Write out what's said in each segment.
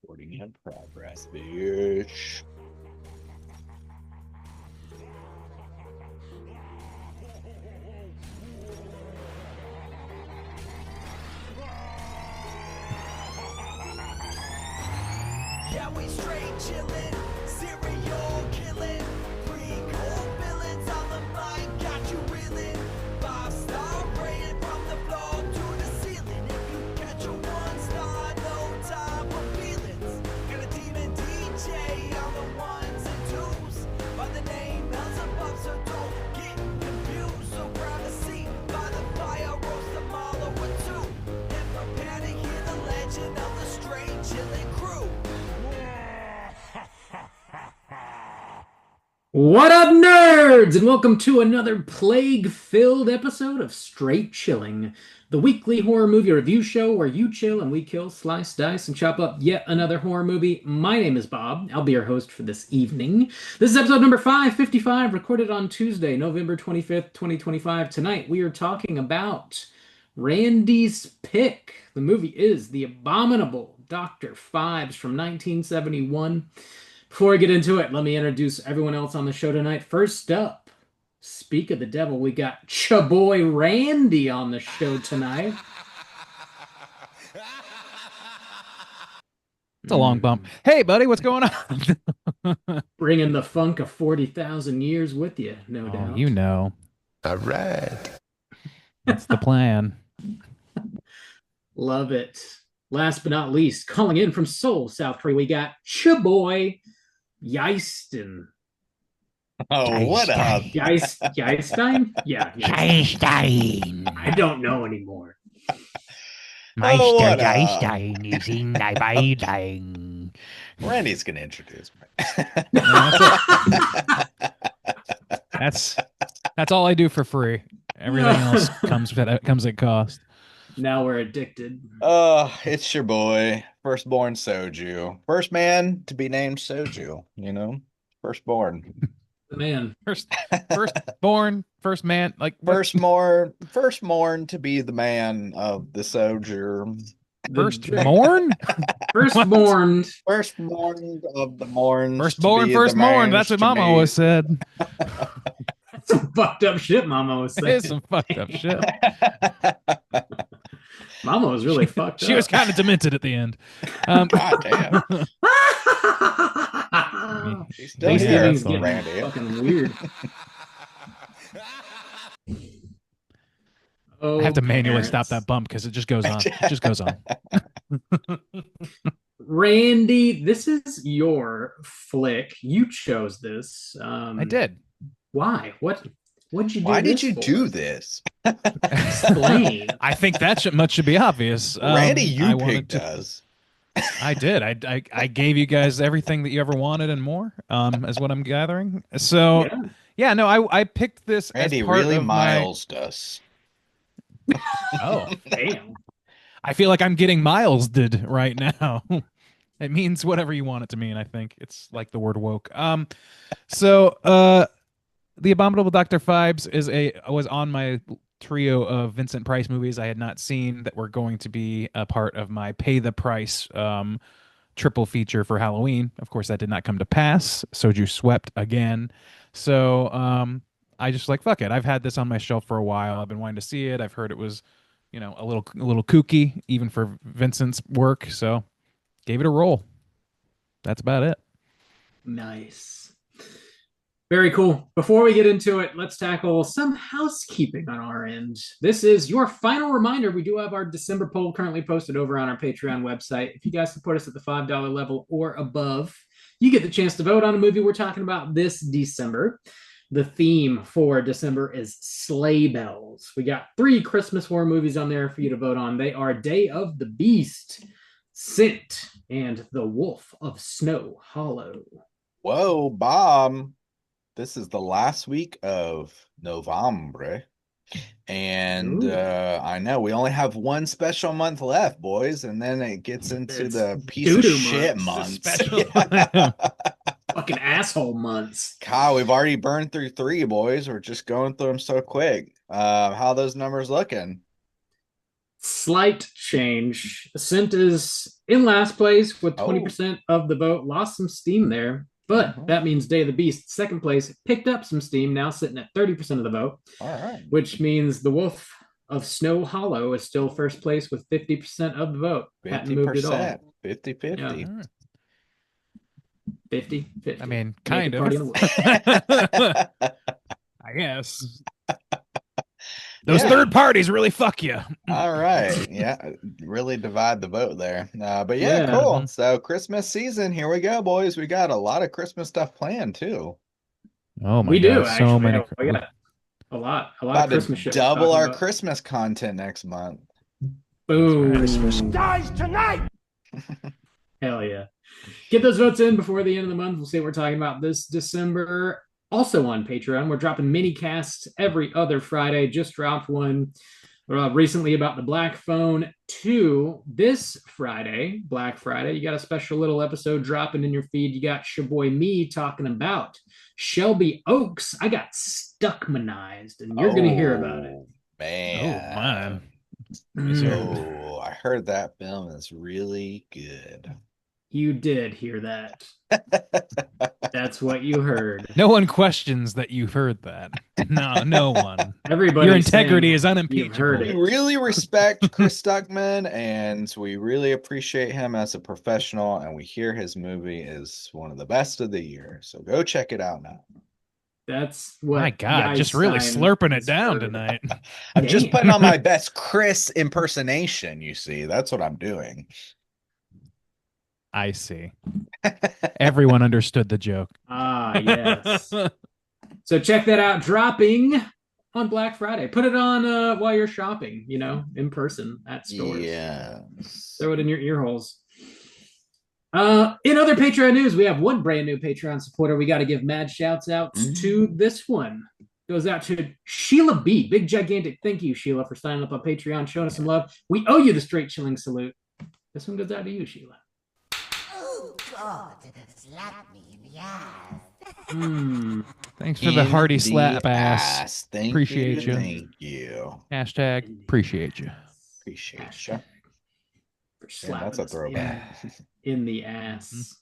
Recording in progress, bitch. Yeah, we straight chillin', serial killing, pre-cold villains on the mic, got you reeling. Five-star rated from the floor to the ceiling. If you catch a one-star, no time for feelings. Got a demon DJ on the ones and twos. By the name Beelzebub, so don't get confused. So grab a seat by the fire, roast them all over two, and prepare to hear the legend of the straight chillin' crew. What up, nerds? And welcome to another plague-filled episode of Straight Chilling, the weekly horror movie review show where you chill and we kill, slice, dice, and chop up yet another horror movie. My name is Bob. I'll be your host for this evening. This is episode number 555, recorded on Tuesday, November 25th, 2025. Tonight, we are talking about Randy's pick. The movie is The Abominable Dr. Phibes from 1971. Before I get into it, let me introduce everyone else on the show tonight. First up, speak of the devil, we got Cha-Boy Randy on the show tonight. It's a long bump. Hey, buddy, what's going on? Bringing the funk of 40,000 years with you, no doubt. Oh, you know. All right. That's the plan. Love it. Last but not least, calling in from Seoul, South Korea, we got Cha-Boy Yeisten. Oh, what up? Yeisten? Yeah. Einstein. I don't know anymore. Meister what up? Einstein is in the building. Randy's gonna introduce me. That's all I do for free. Everything else comes at cost. Now we're addicted. It's your boy, firstborn Soju. First man to be named Soju, Firstborn. The man. First man, like Firstborn to be the man of the Soju. firstborn? Firstborn. Firstborn of the morn. Firstborn. That's what Mama always said. Some fucked up shit Mama was saying. It's some fucked up shit. Mama was really fucked up. She was kind of demented at the end. God damn. She's still These here, things get Randy. fucking weird. Oh, I have to manually parents. stop that bump because it just goes on. It just goes on. Randy, this is your flick. You chose this. I did. Why? What'd you do? Why did this you for? do this? Explain. I think that should be obvious. Randy, I you wanted picked to- us. I did. I gave you guys everything that you ever wanted and more. Is what I'm gathering. So yeah, no, I picked this Randy as part really of my. milesed us. Oh, Damn. I feel like I'm getting milesed right now. It means whatever you want it to mean. I think it's like the word woke. The Abominable Dr. Phibes was on my trio of Vincent Price movies I had not seen that were going to be a part of my pay the price triple feature for Halloween. Of course, that did not come to pass. Soju swept again. So I just like, fuck it. I've had this on my shelf for a while. I've been wanting to see it. I've heard it was, a little kooky even for Vincent's work. So gave it a roll. That's about it. Nice. Very cool. Before we get into it, let's tackle some housekeeping on our end. This is your final reminder. We do have our December poll currently posted over on our Patreon website. If you guys support us at the $5 level or above, you get the chance to vote on a movie we're talking about this December. The theme for December is sleigh bells. We got 3 Christmas horror movies on there for you to vote on. They are Day of the Beast, Scent, and The Wolf of Snow Hollow. Whoa, Bob. This is the last week of November. And I know we only have one special month left, boys, and then it gets into It's the piece of doo-doo shit months. months. Fucking asshole months. Kyle, we've already burned through 3, boys. We're just going through them so quick. How are those numbers looking? Slight change. Ascent is in last place with Oh. 20% of the vote. Lost some steam there, but Mhm. that means Day of the Beast, second place, picked up some steam, now sitting at 30% of the vote, All right. which means The Wolf of Snow Hollow is still first place with 50% of the vote. Hadn't moved at all. 50%, 50 Yeah, 50. All right. 50 I 50. mean, kind Naked of. Party in the Woods. I guess. Those Yeah. third parties really fuck you. All right. Yeah. Really divide the vote there. But yeah, Yeah, cool. Mhm. So Christmas season, here we go, boys. We got a lot of Christmas stuff planned too. Oh my we do God, so actually. many. Yeah, we got a lot of About to Christmas shit we're double talking our about. Christmas content next month. That's right. Boom. Dies tonight! Hell yeah. Get those votes in before the end of the month. We'll see what we're talking about this December. Also on Patreon, we're dropping mini casts every other Friday. Just dropped one recently about the Black Phone 2 this Friday, Black Friday. You got a special little episode dropping in your feed. You got your boy me talking about Shelby Oaks. I got stuckmanized, and you're going to hear about it. Oh, Oh man. man. Let me see. Oh, I heard that film is really good. You did hear that. That's what you heard. No one questions that you've heard that. No, no one. Everybody, Your integrity is you've heard We unimpeachable. it. really respect Chris Stuckman and we really appreciate him as a professional. And we hear his movie is one of the best of the year. So go check it out now. That's My what God, just really Yeinstein slurping it has down heard. tonight. I'm just Damn. putting on my best Chris impersonation, you see. That's what I'm doing. I see. Everyone understood the joke. Ah, yes. So check that out. Dropping on Black Friday. Put it on while you're shopping, in person at stores. Yes. Throw it in your ear holes. In other Patreon news, we have one brand new Patreon supporter. We got to give mad shouts out to this one. Goes out to Sheila B. Big gigantic thank you, Sheila, for signing up on Patreon, showing us some love. We owe you the straight chilling salute. This one goes out to you, Sheila. Oh, God, slap me in the ass. Thanks for the hearty In slap the ass. Thank Appreciate you. Thank you. Hashtag appreciate you. Appreciate you. For Yeah, slapping that's a us throwback. in the ass.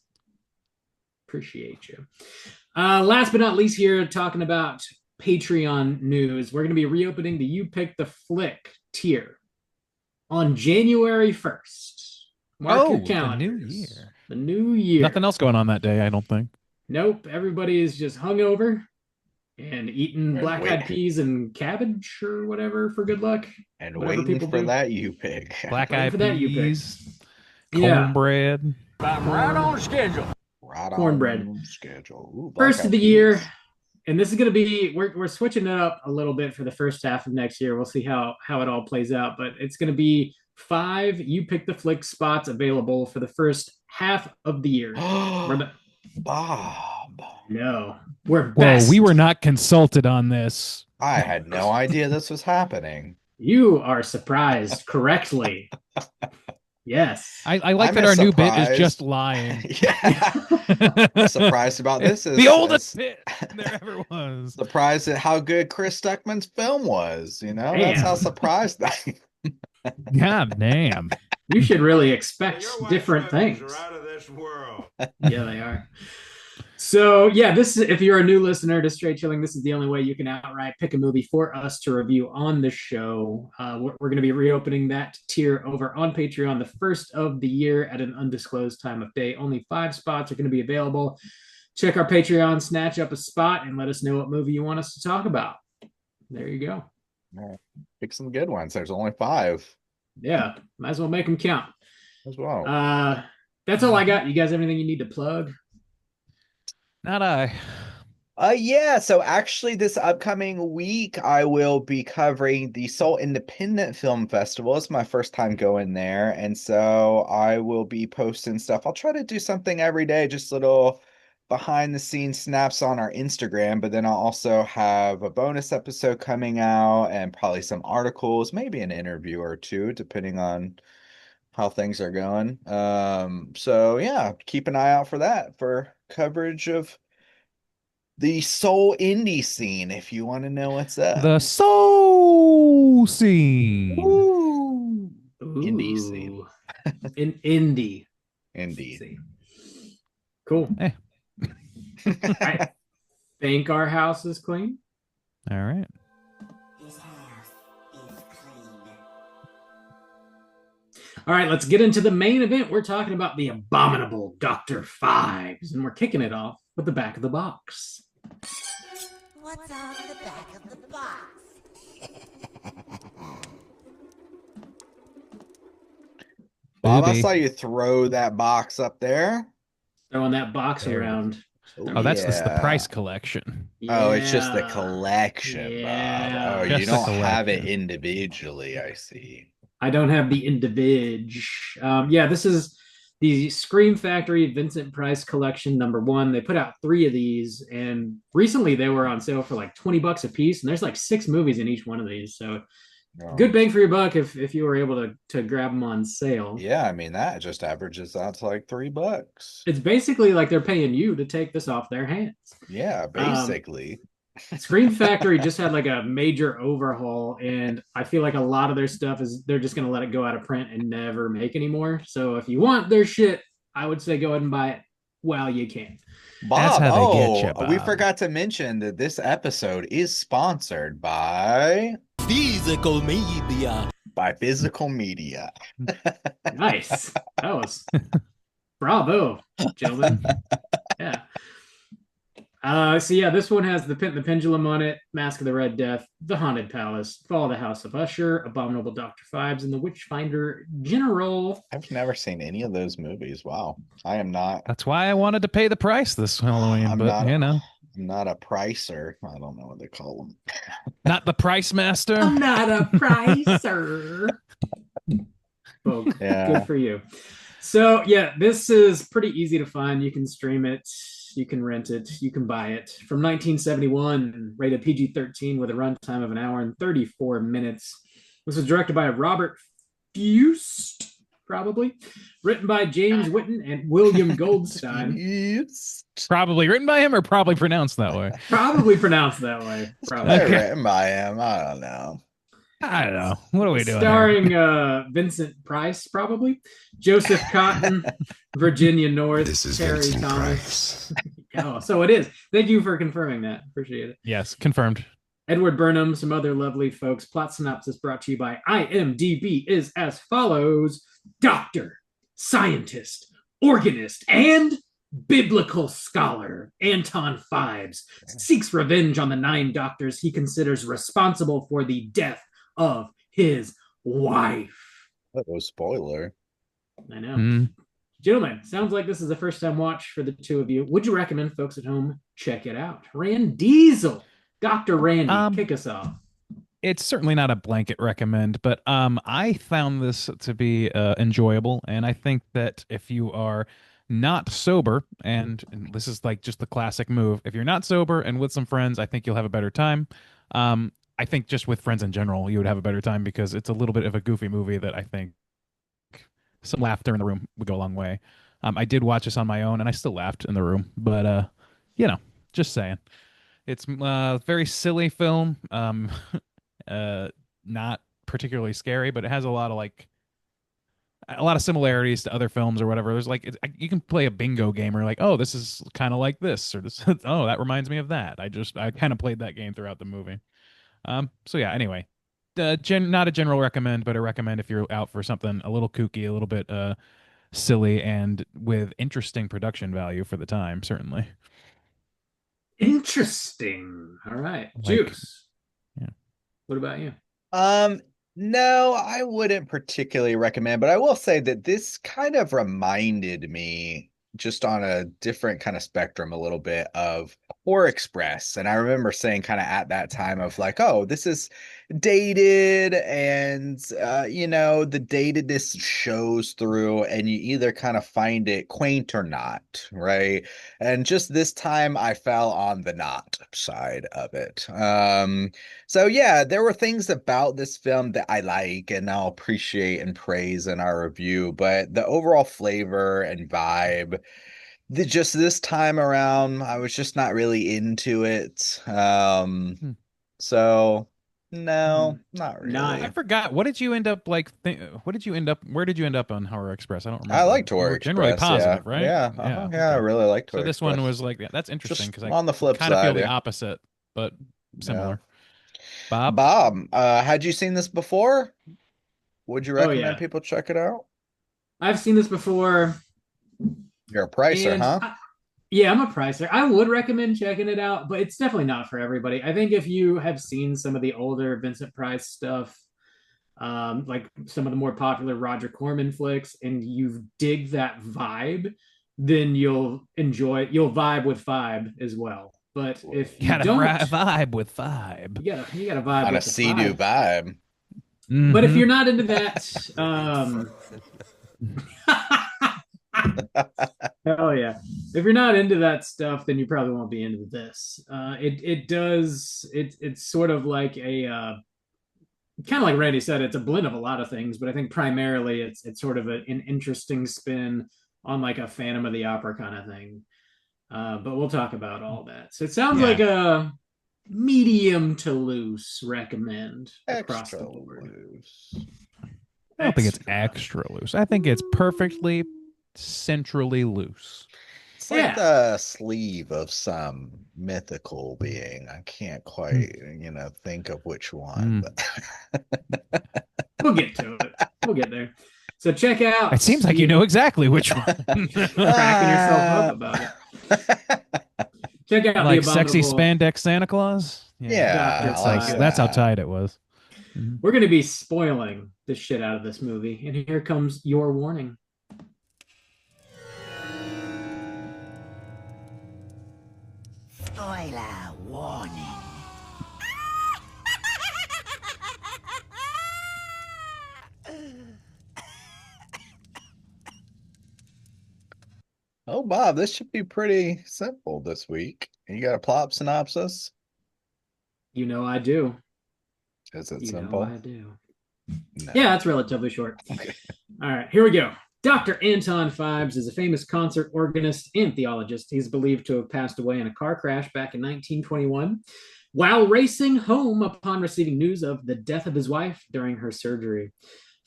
Appreciate you. Last but not least, here talking about Patreon news. We're going to be reopening the You Pick the Flick tier on January 1st. Mark your The calendars. new year. The new year. Nothing else going on that day, I don't think. Nope. Everybody is just hungover and eating black eyed peas and cabbage or whatever for good luck. And Whatever waiting people for do. that you pick. Black Waiting eyed for that, you peas, Yeah. cornbread. I'm right on schedule. Right Cornbread. on schedule. Ooh, black First of eyed the peas. year, and this is going to be we're switching it up a little bit for the first half of next year. We'll see how it all plays out, but it's going to be 5 You Pick the Flick spots available for the first half of the year. Bob. No, we're Whoa, best. we were not consulted on this. I had no idea this was happening. You are surprised correctly. Yes. I like I'm that as our new bit is surprised. just lying. Yeah. Surprised about this is The oldest bit there ever was. surprised at how good Chris Stuckman's film was. That's how Damn. surprised I am. God damn. You should really expect different things. Are out of this world. Yeah, they are. So yeah, this is, if you're a new listener to Straight Chilling, this is the only way you can outright pick a movie for us to review on the show. We're going to be reopening that tier over on Patreon the first of the year at an undisclosed time of day. Only 5 spots are going to be available. Check our Patreon, snatch up a spot, and let us know what movie you want us to talk about. There you go. All right. Pick some good ones. There's only 5 Yeah, might as well make them count. as well. That's all I got. You guys have anything you need to plug? Not I. Yeah, so actually this upcoming week I will be covering the Seoul Independent Film Festival. It's my first time going there, and so I will be posting stuff. I'll try to do something every day, just little behind the scenes snaps on our Instagram, but then I'll also have a bonus episode coming out and probably some articles, maybe an interview or two, depending on how things are going. So yeah, keep an eye out for that for coverage of the soul indie scene if you want to know what's up. The soul scene. Woo! indie scene. Ooh. In indie. Let's Indie. see. Cool. Eh. I think our house is clean. All right. His house is clean. All right, let's get into the main event. We're talking about the Abominable Dr. Phibes, and we're kicking it off with the back of the box. What's on the back of the box? Bob, I Booby. saw you throw that box up there. Throwing that box There it around. Oh, that's the yeah. price collection. Oh, it's just the Yeah. collection, Bob. Oh, Yeah. you Just the don't have it collection. individually, I see. I don't have the individual. Yeah, this is the Scream Factory Vincent Price Collection #1. They put out 3 of these, and recently they were on sale for like $20 a piece, and there's like 6 movies in each one of these. So Oh. good bang for your buck if you were able to grab them on sale. Yeah, I mean that just averages out to like $3. It's basically like they're paying you to take this off their hands. Yeah, basically. Scream Factory just had like a major overhaul, and I feel like a lot of their stuff is they're just going to let it go out of print and never make anymore. So if you want their shit, I would say go ahead and buy it while you can. That's Bob, how they get you, we Bob. forgot to mention that this episode is sponsored by Physical media. Physical Media. Nice. That was bravo, gentlemen. Yeah. So yeah, this one has the Pit and the Pendulum on it, Mask of the Red Death, The Haunted Palace, Fall of the House of Usher, Abominable Dr. Phibes, and The Witchfinder General. I've never seen any of those movies. Wow. I am not That's why I wanted to pay the price this Halloween, I'm but not- you know, I'm not a pricer. I don't know what they call them. not the price master. I'm not a pricer. Well, Yeah. good for you. So yeah, this is pretty easy to find. You can stream it, you can rent it, you can buy it. From 1971, rated PG-13 with a runtime of 1 hour and 34 minutes. This was directed by Robert Fust, probably. Written by James Whitten and William Goldstein. Yes. Probably written by him or probably pronounced that way. Probably pronounced that way. Probably. They're Okay. written by him. I don't know. I don't know. What are we doing? Starring Vincent Price, probably. Joseph Cotton, Virginia North, This is Terry Vincent Thomas. Price. Oh, so it is. Thank you for confirming that. Appreciate it. Yes, confirmed. Edward Burnham, some other lovely folks. Plot synopsis brought to you by IMDb is as follows: Doctor, scientist, organist, and biblical scholar Anton Phibes seeks revenge on the 9 doctors he considers responsible for the death of his wife. Oh, spoiler. I know. Mm. Gentlemen, sounds like this is a first time watch for the 2 of you. Would you recommend folks at home check it out? Rand Diesel, Dr. Randy, kick us off. It's certainly not a blanket recommend, but I found this to be enjoyable, and I think that if you are not sober, and this is like just the classic move, if you're not sober and with some friends, I think you'll have a better time. I think just with friends in general, you would have a better time because it's a little bit of a goofy movie that I think some laughter in the room would go a long way. I did watch this on my own, and I still laughed in the room, but you know, just saying. It's a very silly film, not particularly scary, but it has a lot of similarities to other films or whatever. There's like you can play a bingo game or like, oh, this is kind of like this, or this, oh, that reminds me of that. I kind of played that game throughout the movie. So yeah. Anyway, not a general recommend, but a recommend if you're out for something a little kooky, a little bit silly, and with interesting production value for the time. Certainly. Interesting. All right. Like- Juice. Yeah. What about you? No, I wouldn't particularly recommend, but I will say that this kind of reminded me, just on a different kind of spectrum, a little bit of Horror Express. And I remember saying kind of at that time of like, oh, this is dated, and the datedness shows through, and you either kind of find it quaint or not, right? And just this time I fell on the not side of it. So yeah, there were things about this film that I like and I'll appreciate and praise in our review, but the overall flavor and vibe, just this time around, I was just not really into it. So No, not Not- I really. forgot. What did you end up like? What did you end up? Where did you end up on Horror Express? I don't I remember. liked You Horror were generally Express. Yeah, positive, right? yeah, Yeah. yeah. I Okay. really liked So Horror this one Express. was like, yeah, that's interesting Just because I on the flip kind of feel side, the yeah, opposite, but yeah. similar. Bob, Bob, had you seen this before? Would you Oh recommend yeah, people check it out? I've seen this before, You're a pricer, and huh? yeah, I'm a pricer. I would recommend checking it out, but it's definitely not for everybody. I think if you have seen some of the older Vincent Price stuff, like some of the more popular Roger Corman flicks, and you dig that vibe, then you'll enjoy it. You'll vibe with Vibe as well. But if you got a don't, vibe with Vibe. you gotta vibe On a with the sea-doo vibe. vibe. But if Mm-hmm. you're not into that, hell yeah. If you're not into that stuff, then you probably won't be into this. It's sort of like a kind of like Randy said, it's a blend of a lot of things, but I think primarily it's sort of an interesting spin on like a Phantom of the Opera kind of thing. But we'll talk about all that. So it sounds Yeah. like a medium to loose recommend across Extra the board. loose. I don't think it's extra loose. I think it's perfectly centrally loose. It's Yeah. like the sleeve of some mythical being. I can't quite, think of which one, but We'll get to it. We'll get there. So check out. It seems like you know exactly which one. Cracking yourself up about it. Check out Like the sexy Abominable spandex Santa Claus. Yeah, Dr. I like Phibes. That's how that. tight it was. We're going to be spoiling the shit out of this movie. And here comes your warning. Spoiler warning. Oh, Bob, this should be pretty simple this week. You got a plot synopsis? You know I do. Is it You simple? know I do. No. Yeah, that's relatively short. Okay. All right, here we go. Dr. Anton Phibes is a famous concert organist and theologist. He's believed to have passed away in a car crash back in 1921 while racing home upon receiving news of the death of his wife during her surgery.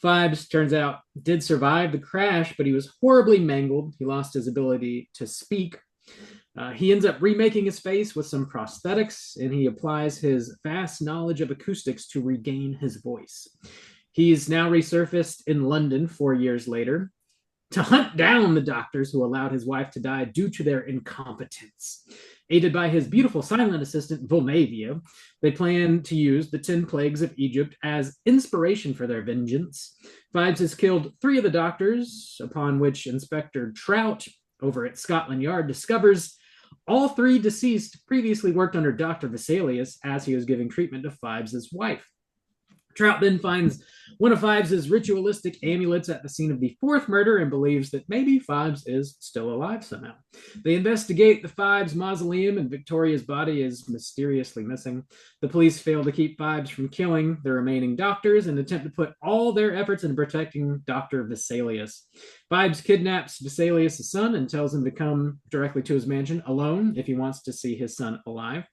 Phibes, turns out, did survive the crash, but he was horribly mangled. He lost his ability to speak. He ends up remaking his face with some prosthetics, and he applies his vast knowledge of acoustics to regain his voice. He's now resurfaced in London 4 years later to hunt down the doctors who allowed his wife to die due to their incompetence. Aided by his beautiful silent assistant, Volnavia, they plan to use the 10 plagues of Egypt as inspiration for their vengeance. Phibes has killed 3 of the doctors, upon which Inspector Trout over at Scotland Yard discovers all 3 deceased previously worked under Dr. Vesalius as he was giving treatment to Phibes' wife. Trout then finds one of Phibes' ritualistic amulets at the scene of the 4th murder and believes that maybe Phibes is still alive somehow. They investigate the Phibes mausoleum, and Victoria's body is mysteriously missing. The police fail to keep Phibes from killing the remaining doctors and attempt to put all their efforts into protecting Dr. Vesalius. Phibes kidnaps Vesalius' son and tells him to come directly to his mansion alone if he wants to see his son alive.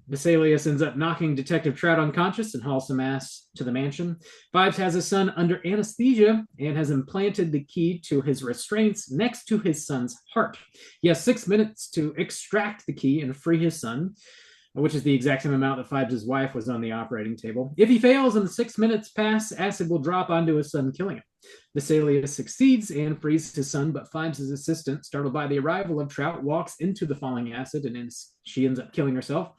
Vesalius ends up knocking Detective Trout unconscious and hauls some ass to the mansion. Phibes has his son under anesthesia and has implanted the key to his restraints next to his son's heart. He has 6 minutes to extract the key and free his son, which is the exact same amount that Phibes' wife was on the operating table. If he fails and the 6 minutes pass, acid will drop onto his son, killing him. Vesalius succeeds and frees his son, but Phibes' assistant, startled by the arrival of Trout, walks into the falling acid and she ends up killing herself.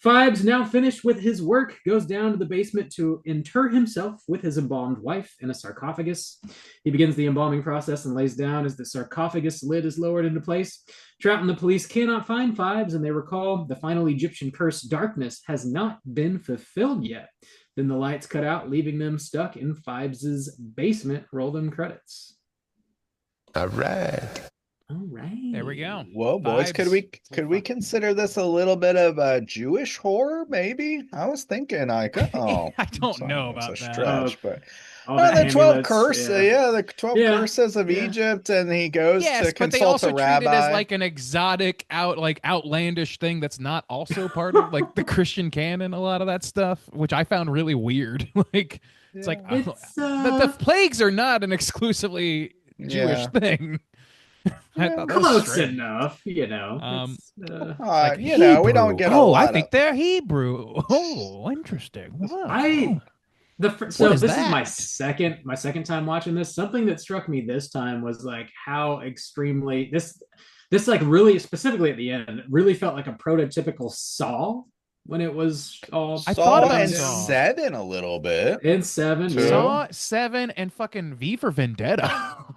Phibes, now finished with his work, goes down to the basement to inter himself with his embalmed wife in a sarcophagus. He begins the embalming process and lays down as the sarcophagus lid is lowered into place. Trout and the police cannot find Phibes, and they recall the final Egyptian curse, darkness, has not been fulfilled yet. Then the lights cut out, leaving them stuck in Phibes' basement. Roll them credits. All right. All right. There we go. Well, boys, could we consider this a little bit of a Jewish horror? Maybe I was thinking I could. Oh, I don't sorry, know it's about a that. stretch, but all Oh, the the 12 amulets. curse, yeah, the 12 Yeah, curses of yeah. Egypt, and he goes Yes, to but they consult a also treat it as rabbi. like an exotic, outlandish thing that's not also part of like the Christian canon. A lot of that stuff, which I found really weird. Like it's like Yeah. It's the plagues are not an exclusively Jewish Yeah. thing. I Yeah. thought that was close strange. enough, you know. Um, It's like We don't Hebrew. get a Oh, I lot think of. they're Hebrew. Oh, interesting. Wow. I What so is this is my that? second time watching this. Something that struck me this time was like how extremely this like really specifically at the end it really felt like a prototypical Saw when it was all I thought Saw broken about and Saw. down. Seven a little bit In seven, yeah. too. Saw 7 and fucking V for Vendetta.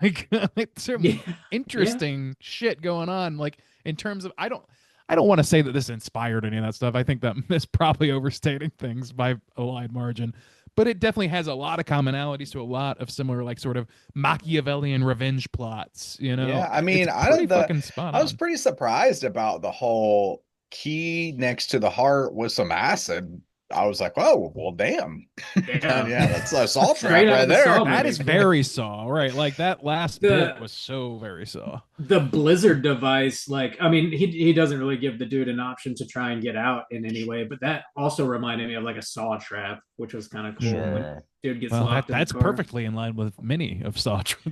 Like some Yeah. Yeah. interesting shit going on. Like in terms of I don't want to say that this inspired any of that stuff. I think that is probably overstating things by a wide margin. But it definitely has a lot of commonalities to a lot of similar, like sort of Machiavellian revenge plots. Yeah, I It's mean, pretty fucking spot I was on. pretty surprised about the whole key next to the heart with some acid. I was like, oh, well, damn. Yeah. Yeah, that's a salt Straight trap out right of the Saw there. That is movie. very Saw, right? Like that last bit The was so very Saw. the Blizzard device, like, I mean, he doesn't really give the dude an option to try and get out in any way, but that also reminded me of like a Saw trap, which was kind of cool when Sure. dude gets Well, locked in the that's car. perfectly in line with many of the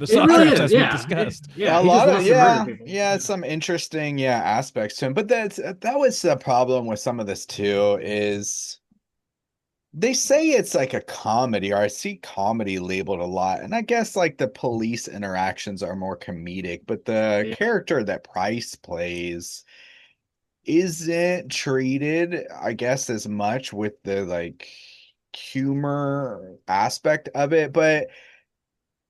It Saw really traps is, as we've yeah. discussed. Yeah, A he just lot of wants to murder yeah, people. yeah, some interesting aspects to him. But that was the problem with some of this too, is they say it's like a comedy, or I see comedy labeled a lot, and I guess like the police interactions are more comedic, but the Yeah. character that Price plays isn't treated, I guess, as much with the like humor aspect of it. But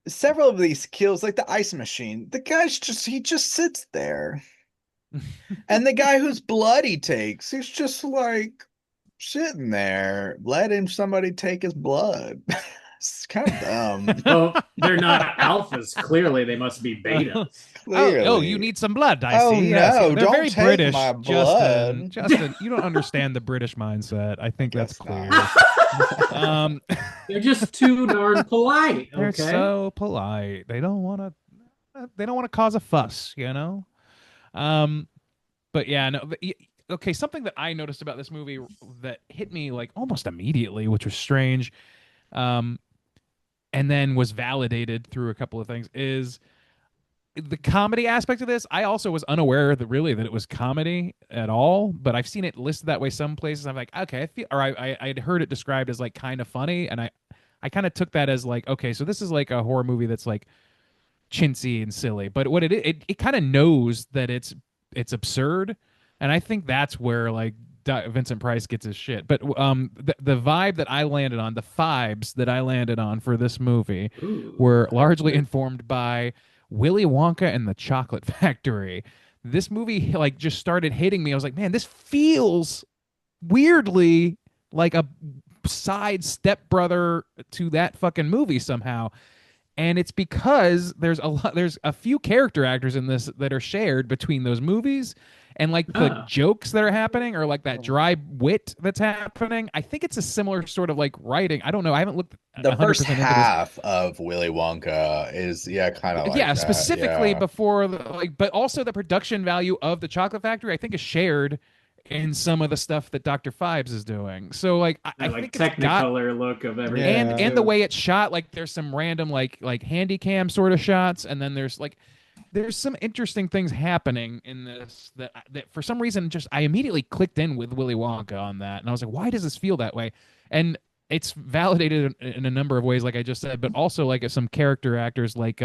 several of these kills, like the ice machine, the guy's just he just sits there. And the guy whose blood he takes, he's just like sitting there, letting somebody take his blood. It's kind of dumb. Well, they're not alphas. Clearly, they must be betas. Oh, you Clearly. need some blood, I Oh see. Yes, no, they're don't very take British, my Justin. blood. Justin, you don't understand the British mindset. I think that's Guess clear. not. Um, They're just too darn polite. they're Okay. so polite. They don't want to. They don't want to cause a fuss. Um, but yeah, no. Okay, something that I noticed about this movie that hit me like almost immediately, which was strange, um, and then was validated through a couple of things, is the comedy aspect of this. I also was unaware that really that it was comedy at all, but I've seen it listed that way some places. I'm like, okay, I feel, or I'd heard it described as like kind of funny, and I kind of took that as like, okay, so this is like a horror movie that's like chintzy and silly, but what it kind of knows that it's absurd, and I think that's where like Vincent Price gets his shit. But the vibe that I landed on, the Phibes that I landed on for this movie, Ooh. were largely informed by Willy Wonka and the Chocolate Factory. This movie like just started hitting me. I was like, man, this feels weirdly like a side stepbrother to that fucking movie somehow, and it's because there's a few character actors in this that are shared between those movies, and like the Oh. jokes that are happening or like that dry wit that's happening. I think it's a similar sort of like writing. I don't know, I haven't looked The first 100% into this. half of Willy Wonka is kind of like Yeah, that. specifically Yeah. before like, but also the production value of the Chocolate Factory I think is shared in some of the stuff that Dr. Phibes is doing. So like I That like think it's got, technicolor look of everything. and the way it's shot, like there's some random like handy cam sort of shots, and then there's some interesting things happening in this that for some reason just I immediately clicked in with Willy Wonka on that, and I was like, why does this feel that way? And it's validated in a number of ways, like I just said, but also like some character actors, like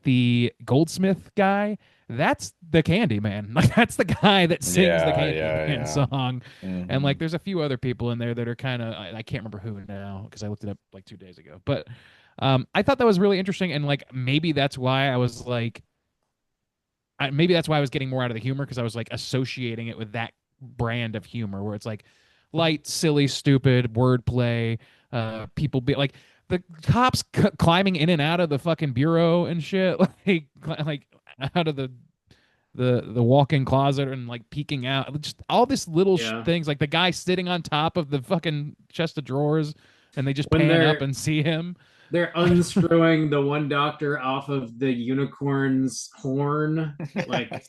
the Goldsmith guy. That's the Candyman. Like that's the guy that sings the Yeah, Candyman yeah. song. And Mhm. like there's a few other people in there that are kind of I can't remember who now because I looked it up like 2 days ago. But I thought that was really interesting, and like maybe that's why I was like maybe that's why I was getting more out of the humor, because I was like associating it with that brand of humor where it's like light, silly, stupid wordplay. People be like the cops climbing in and out of the fucking bureau and shit, like out of the walk-in closet and like peeking out, just all this little Yeah. things, like the guy sitting on top of the fucking chest of drawers, and they just When pan up they're and see him. they're unscrewing the one doctor off of the unicorn's horn, like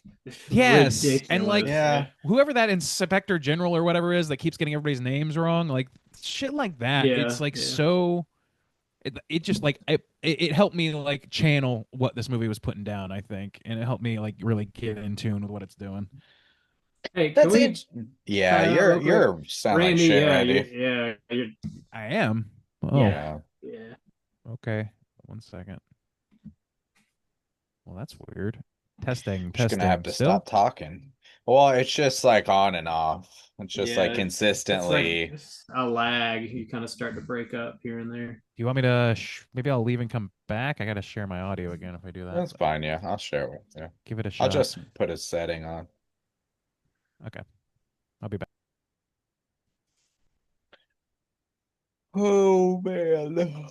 Yes, and like ridiculous. Yeah. whoever that inspector general or whatever is that keeps getting everybody's names wrong, like shit like that. It's Yeah, like yeah. so. It just like it helped me like channel what this movie was putting down, I think, and it helped me like really get in tune with what it's doing. Hey, can That's we it. Yeah, time out real quick? you're sound like Randy, shit, yeah, Randy. I am. Oh, yeah, Yeah. yeah. okay. 1 second. Well, that's weird. Testing, Just gonna have testing. to Still? stop talking. Well, it's just like on and off. It's just like Yeah, it's like consistently. a lag. You kind of start to break up here and there. Do you want me to? Maybe I'll leave and come back. I gotta share my audio again if I do that. That's fine. Yeah, I'll share it with you. Give it a I'll shot. just put a setting on. Okay, I'll be back. Oh man.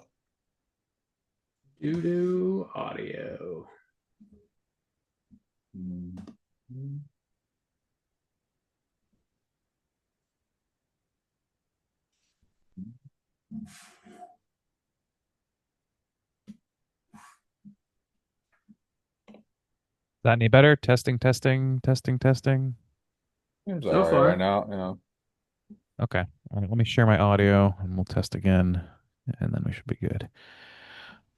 Doo doo audio. Is that any better? Testing, testing, testing, testing. Seems So all right right far, now. Yeah. Okay. All right, let me share my audio and we'll test again, and then we should be good.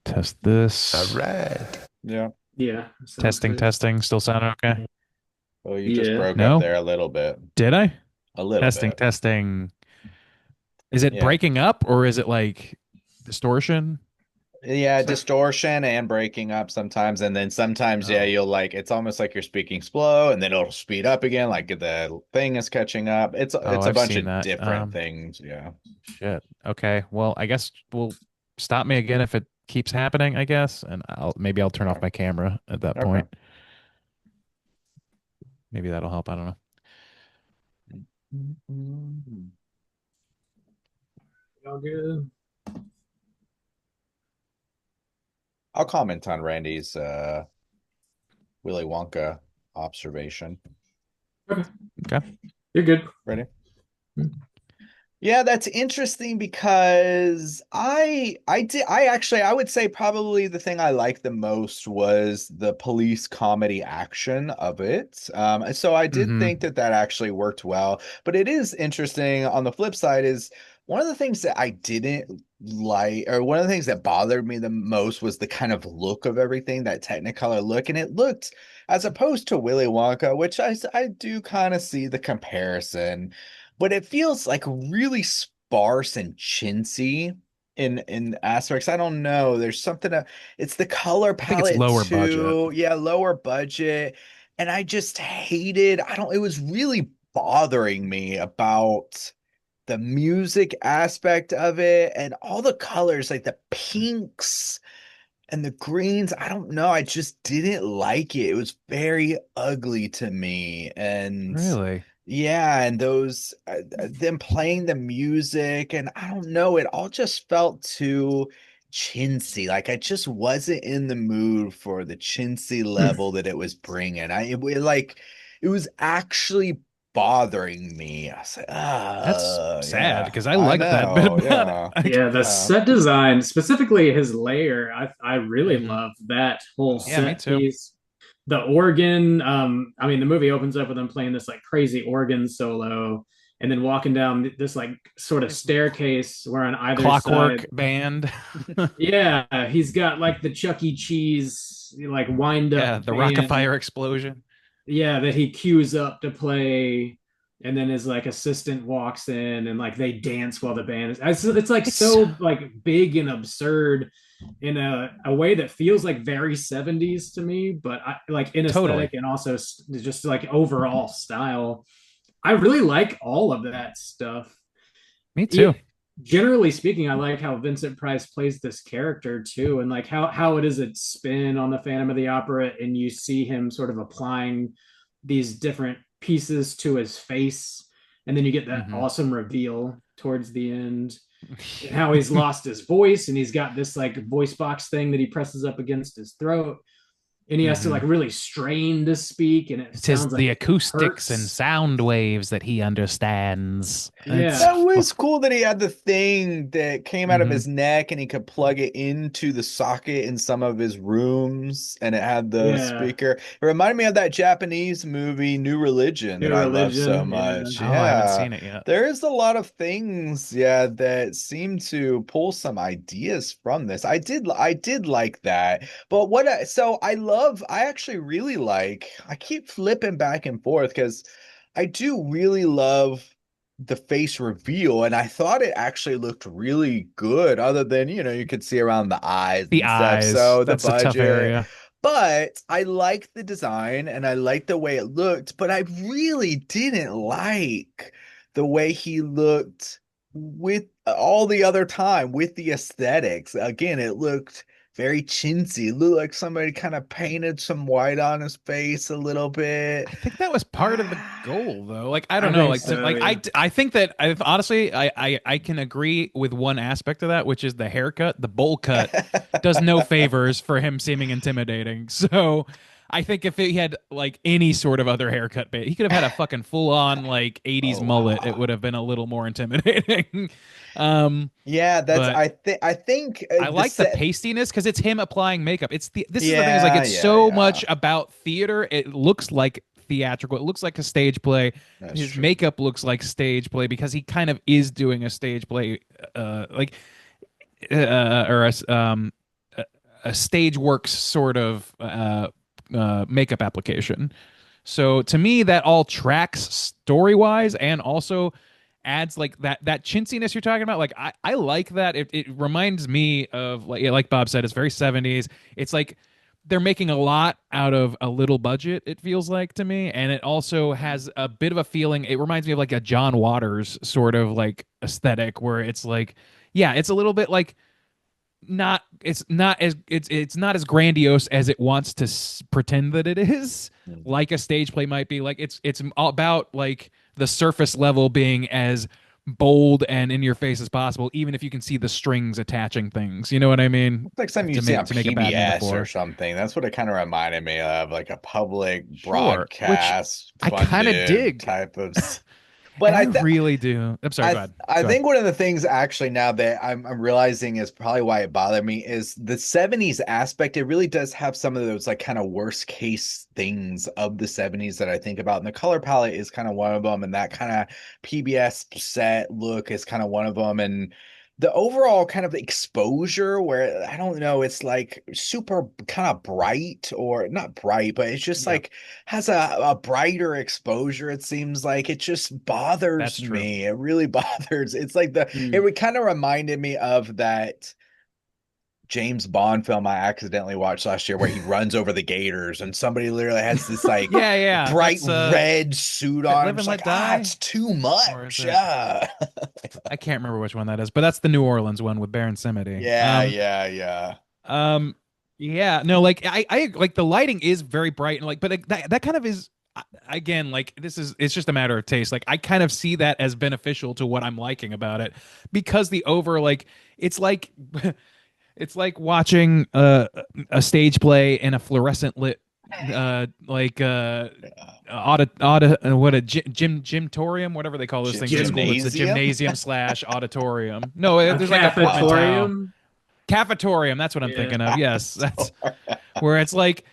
Test All this. right. Yeah. yeah. Sounds Testing, good. testing. Still sounding okay? Well, you just Yeah. broke up No? there a little bit. Did I? A little Testing, bit. testing. Is it Yeah. breaking up or is it like distortion? Yeah, So, distortion and breaking up sometimes, and then sometimes, yeah, Oh, you'll like it's almost like you're speaking slow, and then it'll speed up again, like the thing is catching up. oh, It's a I've bunch seen of that. different things. Yeah. Shit. Okay. Well, I guess we'll stop me again if it keeps happening, I guess, and I'll turn off Okay. my camera at that Okay. point. Maybe that'll help. I don't know. all good. I'll comment on Randy's Willy Wonka observation. Okay. You're good. Ready? Hmm. Yeah, that's interesting because I actually I would say probably the thing I liked the most was the police comedy action of it. So I did Mm-hmm. think that that actually worked well. But it is interesting on the flip side is one of the things that I didn't like, or one of the things that bothered me the most was the kind of look of everything, that Technicolor look, and it looked as opposed to Willy Wonka, which I do kind of see the comparison, but it feels like really sparse and chintzy in aspects. I don't know. There's something it's the color I think it's palette lower budget. too. Yeah, lower budget. And I just hated, I don't, it was really bothering me about the music aspect of it and all the colors, like the pinks and the greens. I don't know. I just didn't like it. It was very ugly to me. And Really? yeah, and those them playing the music, and I don't know, it all just felt too chintzy. Like I just wasn't in the mood for the chintzy level that it was bringing. Like it was actually bothering me. I was like, That's sad yeah, because I I like that bit know, about it. yeah, Yeah, the yeah, set design, specifically his layer, I really Mhm. love that whole Yeah, me set too. piece. The organ, I mean, the movie opens up with him playing this like crazy organ solo, and then walking down this like sort of staircase where on either Clockwork side, band. yeah, he's got like the Chuck E. Cheese like wind up Yeah, the band, Rockafire explosion. yeah, that he cues up to play, and then his like assistant walks in and like they dance while the band is it's like It's so like big and absurd in a way that feels like very 70s to me, but I like in aesthetic totally and also just like overall style. I really like all of that stuff. me too. It, generally speaking, I like how Vincent Price plays this character too, and like how it is a spin on the Phantom of the Opera, and you see him sort of applying these different pieces to his face, and then you get that Hmm. awesome reveal towards the end, and how he's lost his voice, and he's got this like voice box thing that he presses up against his throat. and he has to Hmm. like really strain to speak, and it It's his sounds like the it acoustics and hurts. sound waves that he understands. It's Yeah. That was cool that he had the thing that came out of Mhm. his neck and he could plug it into the socket in some of his rooms and it had the Yeah. speaker. It reminded me of that Japanese movie New Religion that New I love so religion. Yeah. much. Oh, I haven't Yeah. seen it yet. There's a lot of things, yeah, that seem to pull some ideas from this. I did like that. But I actually really like, I keep flipping back and forth because I do really love the face reveal, and I thought it actually looked really good, other than, you could see around the eyes The and stuff. eyes, So the that's a tough budget. area. But I liked the design and I liked the way it looked, but I really didn't like the way he looked with all the other time with the aesthetics. Again, it looked very chintzy. It looked like somebody kind of painted some white on his face a little bit. I think that was part of the goal, though. Like, I don't I know. think Like, so. Yeah. I think that honestly, I can agree with one aspect of that, which is the haircut. The bowl cut does no favors for him seeming intimidating. So, I think if he had like any sort of other haircut, he could have had a fucking full on like '80s Oh mullet. It wow. would have been a little more intimidating. um, Yeah, that's but I think I the like the set. pastiness because it's him applying makeup. This is the thing is like Yeah, it's yeah, so yeah. much about theater. It looks like theatrical. It looks like a stage play. That's His true. makeup looks like stage play because he kind of is doing a stage play, like or a stage works sort of makeup application. So to me, that all tracks story wise, and also adds like that chintziness you're talking about. Like I like that. It reminds me of like, yeah, like Bob said, it's very 70s. It's like they're making a lot out of a little budget, it feels like to me. And it also has a bit of a feeling. It reminds me of like a John Waters sort of like aesthetic where it's like, yeah, it's a little bit like it's not as grandiose as it wants to pretend that it is, Hmm. like a stage play might be. Like it's all about like the surface level being as bold and in your face as possible, even if you can see the strings attaching things, you know what I mean, Looks like something you see on to make a bad PBS or metaphor. something. That's what it kind of reminded me of, like a public Sure, which broadcast I kind of funded dig, type of. But and I I think really do. I'm sorry, I go th ahead. I Go ahead. think one of the things actually now that I'm realizing is probably why it bothered me is the 70s aspect. It really does have some of those like kind of worst case things of the 70s that I think about. And the color palette is kind of one of them. And that kind of PBS set look is kind of one of them. And the overall kind of exposure where I don't know, it's like super kind of bright or not bright, but it's just Yeah, like has a brighter exposure. It seems like it just that's bothers true. me. It really bothers. It's like it Mm. would kind of reminded me of that James Bond film I accidentally watched last year where he runs over the gators and somebody literally has this like Yeah, yeah, bright that's red suit is it on. I'm Live and just like, Let Die, it's too or is much. it Yeah. I can't remember which one that is, but that's the New Orleans one with Baron Samedi. Yeah, yeah, yeah. Um, yeah, no, like I like the lighting is very bright and like, but like, that kind of is again like it's just a matter of taste. Like I kind of see that as beneficial to what I'm liking about it because the over like it's like it's like watching a stage play in a fluorescent lit like what a gymtorium, whatever they call those things in school. It's a Gymnasium? gymnasium slash auditorium. No, A there's like a portmanteau. cafetorium. Cafetorium, that's what I'm Yeah. thinking of. Yes, that's where it's like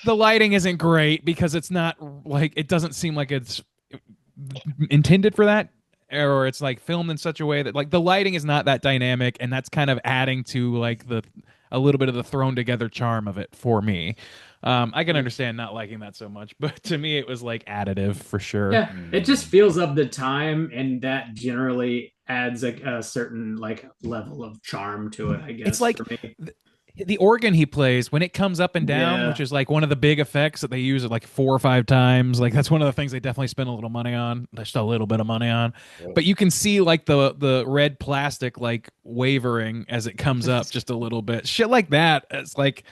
the lighting isn't great because it's not like it doesn't seem like it's intended for that, or it's like filmed in such a way that like the lighting is not that dynamic, and that's kind of adding to like the a little bit of the thrown together charm of it for me. I can understand not liking that so much, but to me it was like additive for sure. Yeah, it just feels of the time, and that generally adds a certain like level of charm to it, I It's guess, like for me. the organ he plays when it comes up and down, which Yeah. is like one of the big effects that they use it like 4 or 5 times. Like that's one of the things they definitely spend a little money on, just a little bit of money on. But you can see like the red plastic like wavering as it comes up just a little bit. Shit like that. It's like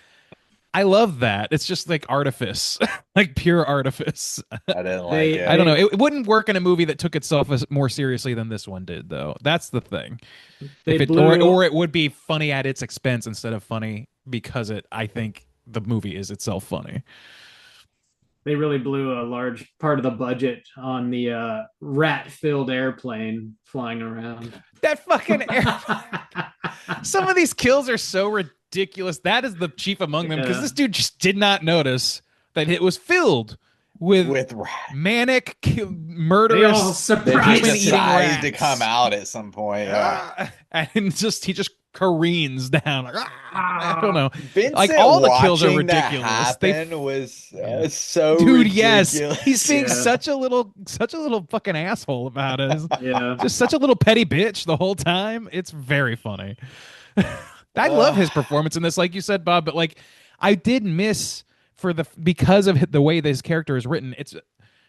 I love that. It's just like artifice, like pure artifice. I didn't like They I don't it. know. they It wouldn't work in a movie that took itself as more seriously than this one did, though. That's the thing. they If it or blew it would be funny at its expense instead of funny because it, I think, the movie is itself funny. They really blew a large part of the budget on the rat-filled airplane flying around. That fucking some of these kills are so ridiculous. That is the chief among them because Yeah. this dude just did not notice that it was filled with manic, They all murderous, They surprised human eating decide to rats. come out at some point. Yeah. And he just careens down. Like, I don't know. Vincent Like all the kills are watching that ridiculous. happen was so Dude, ridiculous. yes, he's being Yeah. such a little fucking asshole about it. Yeah. Just such a little petty bitch the whole time. It's very funny. I love his performance in this, like you said, Bob. But like, I did miss because of the way this character is written.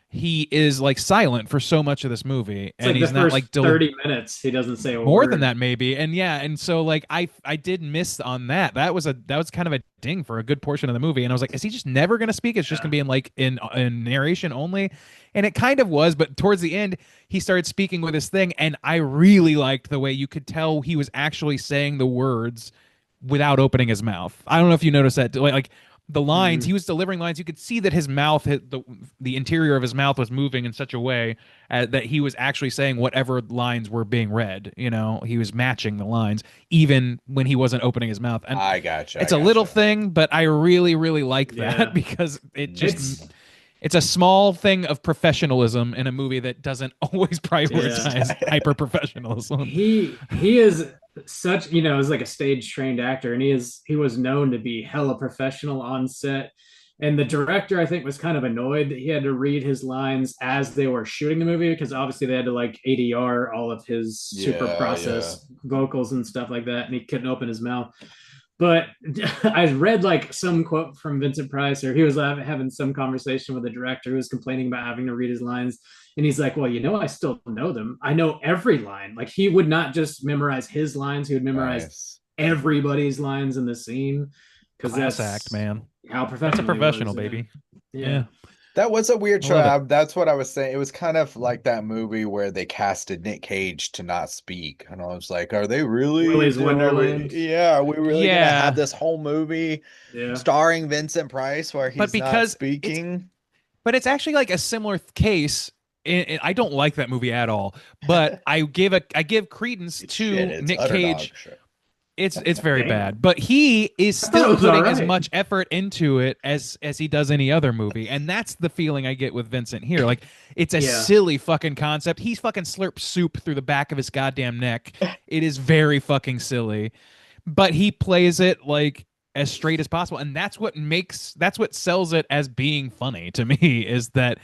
He is like silent for so much of this movie, It's and like he's the not first like 30 minutes he doesn't say a more word. than that maybe. And yeah, and so like I did miss on that. That was kind of a ding for a good portion of the movie, and I was like, is he just never gonna speak? It's just gonna be in narration only. And it kind of was, but towards the end he started speaking with his thing, and I really liked the way you could tell he was actually saying the words without opening his mouth. I don't know if you noticed that, like the lines he was delivering lines, you could see that his mouth the interior of his mouth was moving in such a way that he was actually saying whatever lines were being read. He was matching the lines even when he wasn't opening his mouth. And I gotcha. it's a little thing, but I really like Yeah. that because it's a small thing of professionalism in a movie that doesn't always prioritize hyper professionalism. He is such, is like a stage trained actor, and he was known to be hella professional on set. And the director, I think, was kind of annoyed that he had to read his lines as they were shooting the movie, because obviously they had to like ADR all of his super processed vocals and stuff like that, and he couldn't open his mouth. But I read like some quote from Vincent Price, or he was having some conversation with the director who was complaining about having to read his lines. And he's like, well, I still know them. I know every line. Like, he would not just memorize his lines, he would memorize everybody's lines in the scene. Because that's act, man. How professional. That's a professional, baby. Yeah. That was a weird show. That's what I was saying. It was kind of like that movie where they casted Nick Cage to not speak. And I was like, are they really? Willy's Wonderland. Are we really going to have this whole movie starring Vincent Price where he's not speaking? But it's actually like a similar case. I don't like that movie at all, but I give credence to Nick Cage. It's very bad, but he is still putting as much effort into it as he does any other movie, and that's the feeling I get with Vincent here. Like, it's a silly fucking concept. He's fucking slurp soup through the back of his goddamn neck. It is very fucking silly, but he plays it like as straight as possible, and that's what sells it as being funny to me. Is that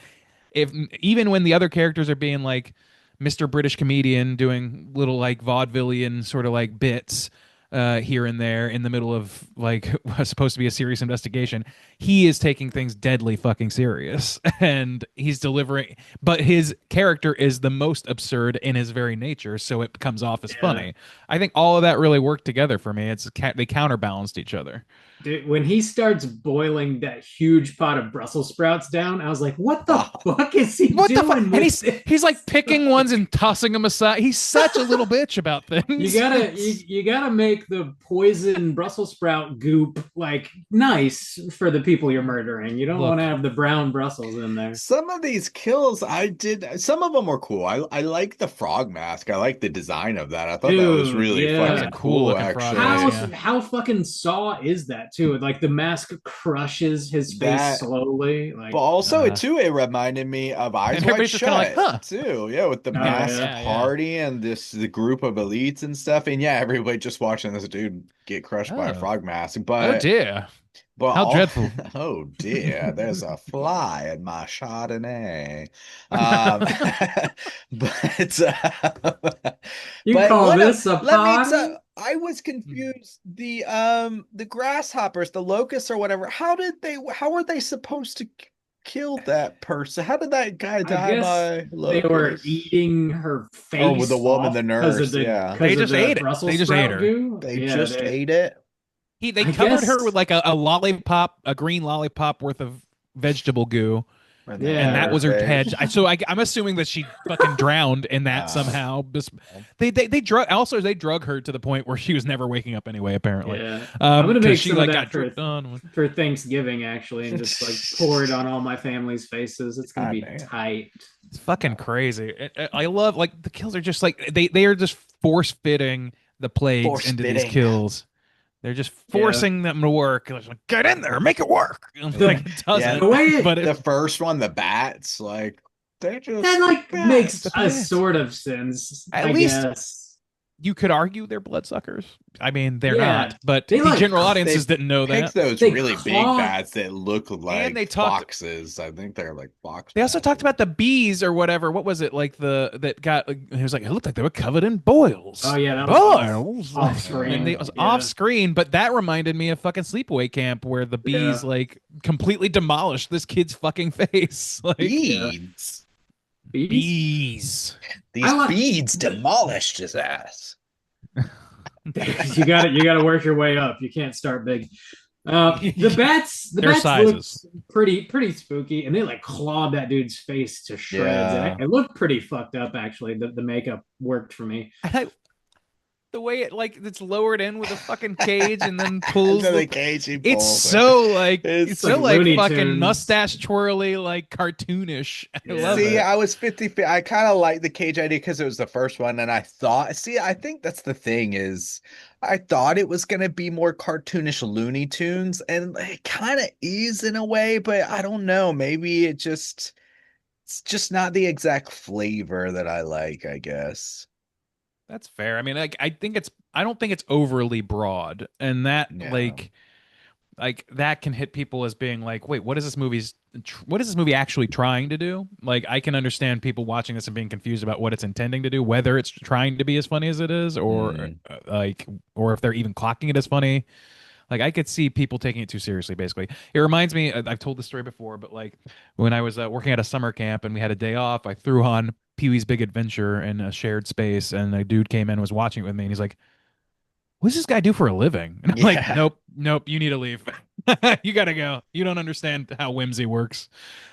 even when the other characters are being like Mr. British comedian doing little like vaudevillian sort of like bits here and there in the middle of like what's supposed to be a serious investigation, he is taking things deadly fucking serious, and he's delivering, but his character is the most absurd in his very nature, so it comes off as funny. I think all of that really worked together for me. They counterbalanced each other. Dude, when he starts boiling that huge pot of Brussels sprouts down, I was like, what the fuck is he doing? And he's like picking ones and tossing them aside. He's such a little bitch about things. You gotta make the poison Brussels sprout goop like nice for the people you're murdering. You don't want to have the brown Brussels in there. Some of these kills some of them were cool. I like the frog mask. I like the design of that. I thought that was really fucking cool, actually. How fucking Saw is that too? Like, the mask crushes his face slowly. Like, but also it reminded me of Eyes Wide Shut too. Yeah, with the mask party and the group of elites and stuff. And everybody just watching this dude get crushed by a frog mask. But oh dear. But how dreadful. Oh dear, there's a fly in my Chardonnay. Call this a party? I was confused. The grasshoppers, the locusts or whatever, how were they supposed to kill that person? How did that guy die by locusts? They were eating her face. Oh, with the woman, the nurse. They just ate it. They just ate her. They just ate it. They covered her with like a lollipop, a green lollipop worth of vegetable goo, Yeah. and that was her face. head. I'm assuming that she fucking drowned in that somehow. They drug her to the point where she was never waking up anyway. Apparently, Yeah. I'm gonna because make she some of like that got drugged on. for Thanksgiving actually, and just like pour it on all my family's faces. It's gonna God be damn. tight. It's fucking crazy. I love like the kills are just like they are just force fitting the plagues Force into these fitting. kills. They're just forcing them to work. It's like, get in there, make it work. I'm The- like, it doesn't. The way it, but The first one, the bats, like they're just that like bats. makes the a bats. sort of sense, At I least guess. you could argue they're bloodsuckers. I mean, they're Yeah. not, but They the like- general audiences They didn't know pick that. those They really big claw- bats that look like they talked- foxes. I think they're like fox. They also bats. talked about the bees or whatever. What was it like that got? He was like, it looked like they were covered in boils. Oh yeah, that was boils. off screen. And it was Yeah. off screen, but that reminded me of fucking Sleepaway Camp, where the bees Yeah. like completely demolished this kid's fucking face. Like beads. bees. These I like- beads demolished his ass. You got it. You got to work your way up. You can't start big. The bats Their sizes. looked pretty spooky, and they like clawed that dude's face to shreds. Yeah. It looked pretty fucked up, actually. The makeup worked for me. The way it like it's lowered in with a fucking cage and then pulls. Into the- the cage he it's pulls. so like It's it's so like like Looney fucking Tunes. mustache twirly, like cartoonish. I Yeah. love See, it. I was 50. I kind of like the cage idea because it was the first one, and I thought. See, I think that's the thing is, I thought it was gonna be more cartoonish Looney Tunes, and it kind of is in a way, but I don't know. Maybe it's just not the exact flavor that I like, I guess. That's fair. I mean, like I don't think it's overly broad, and that Yeah. like that can hit people as being like, wait, what is this movie actually trying to do? Like, I can understand people watching this and being confused about what it's intending to do, whether it's trying to be as funny as it is, or or if they're even clocking it as funny. Like, I could see people taking it too seriously, basically. It reminds me, I've told this story before, but like when I was working at a summer camp and we had a day off, I threw on Pee-wee's Big Adventure in a shared space, and a dude came in and was watching it with me, and he's like, what does this guy do for a living? And I'm like, Yeah. nope, you need to leave. You gotta go. You don't understand how whimsy works.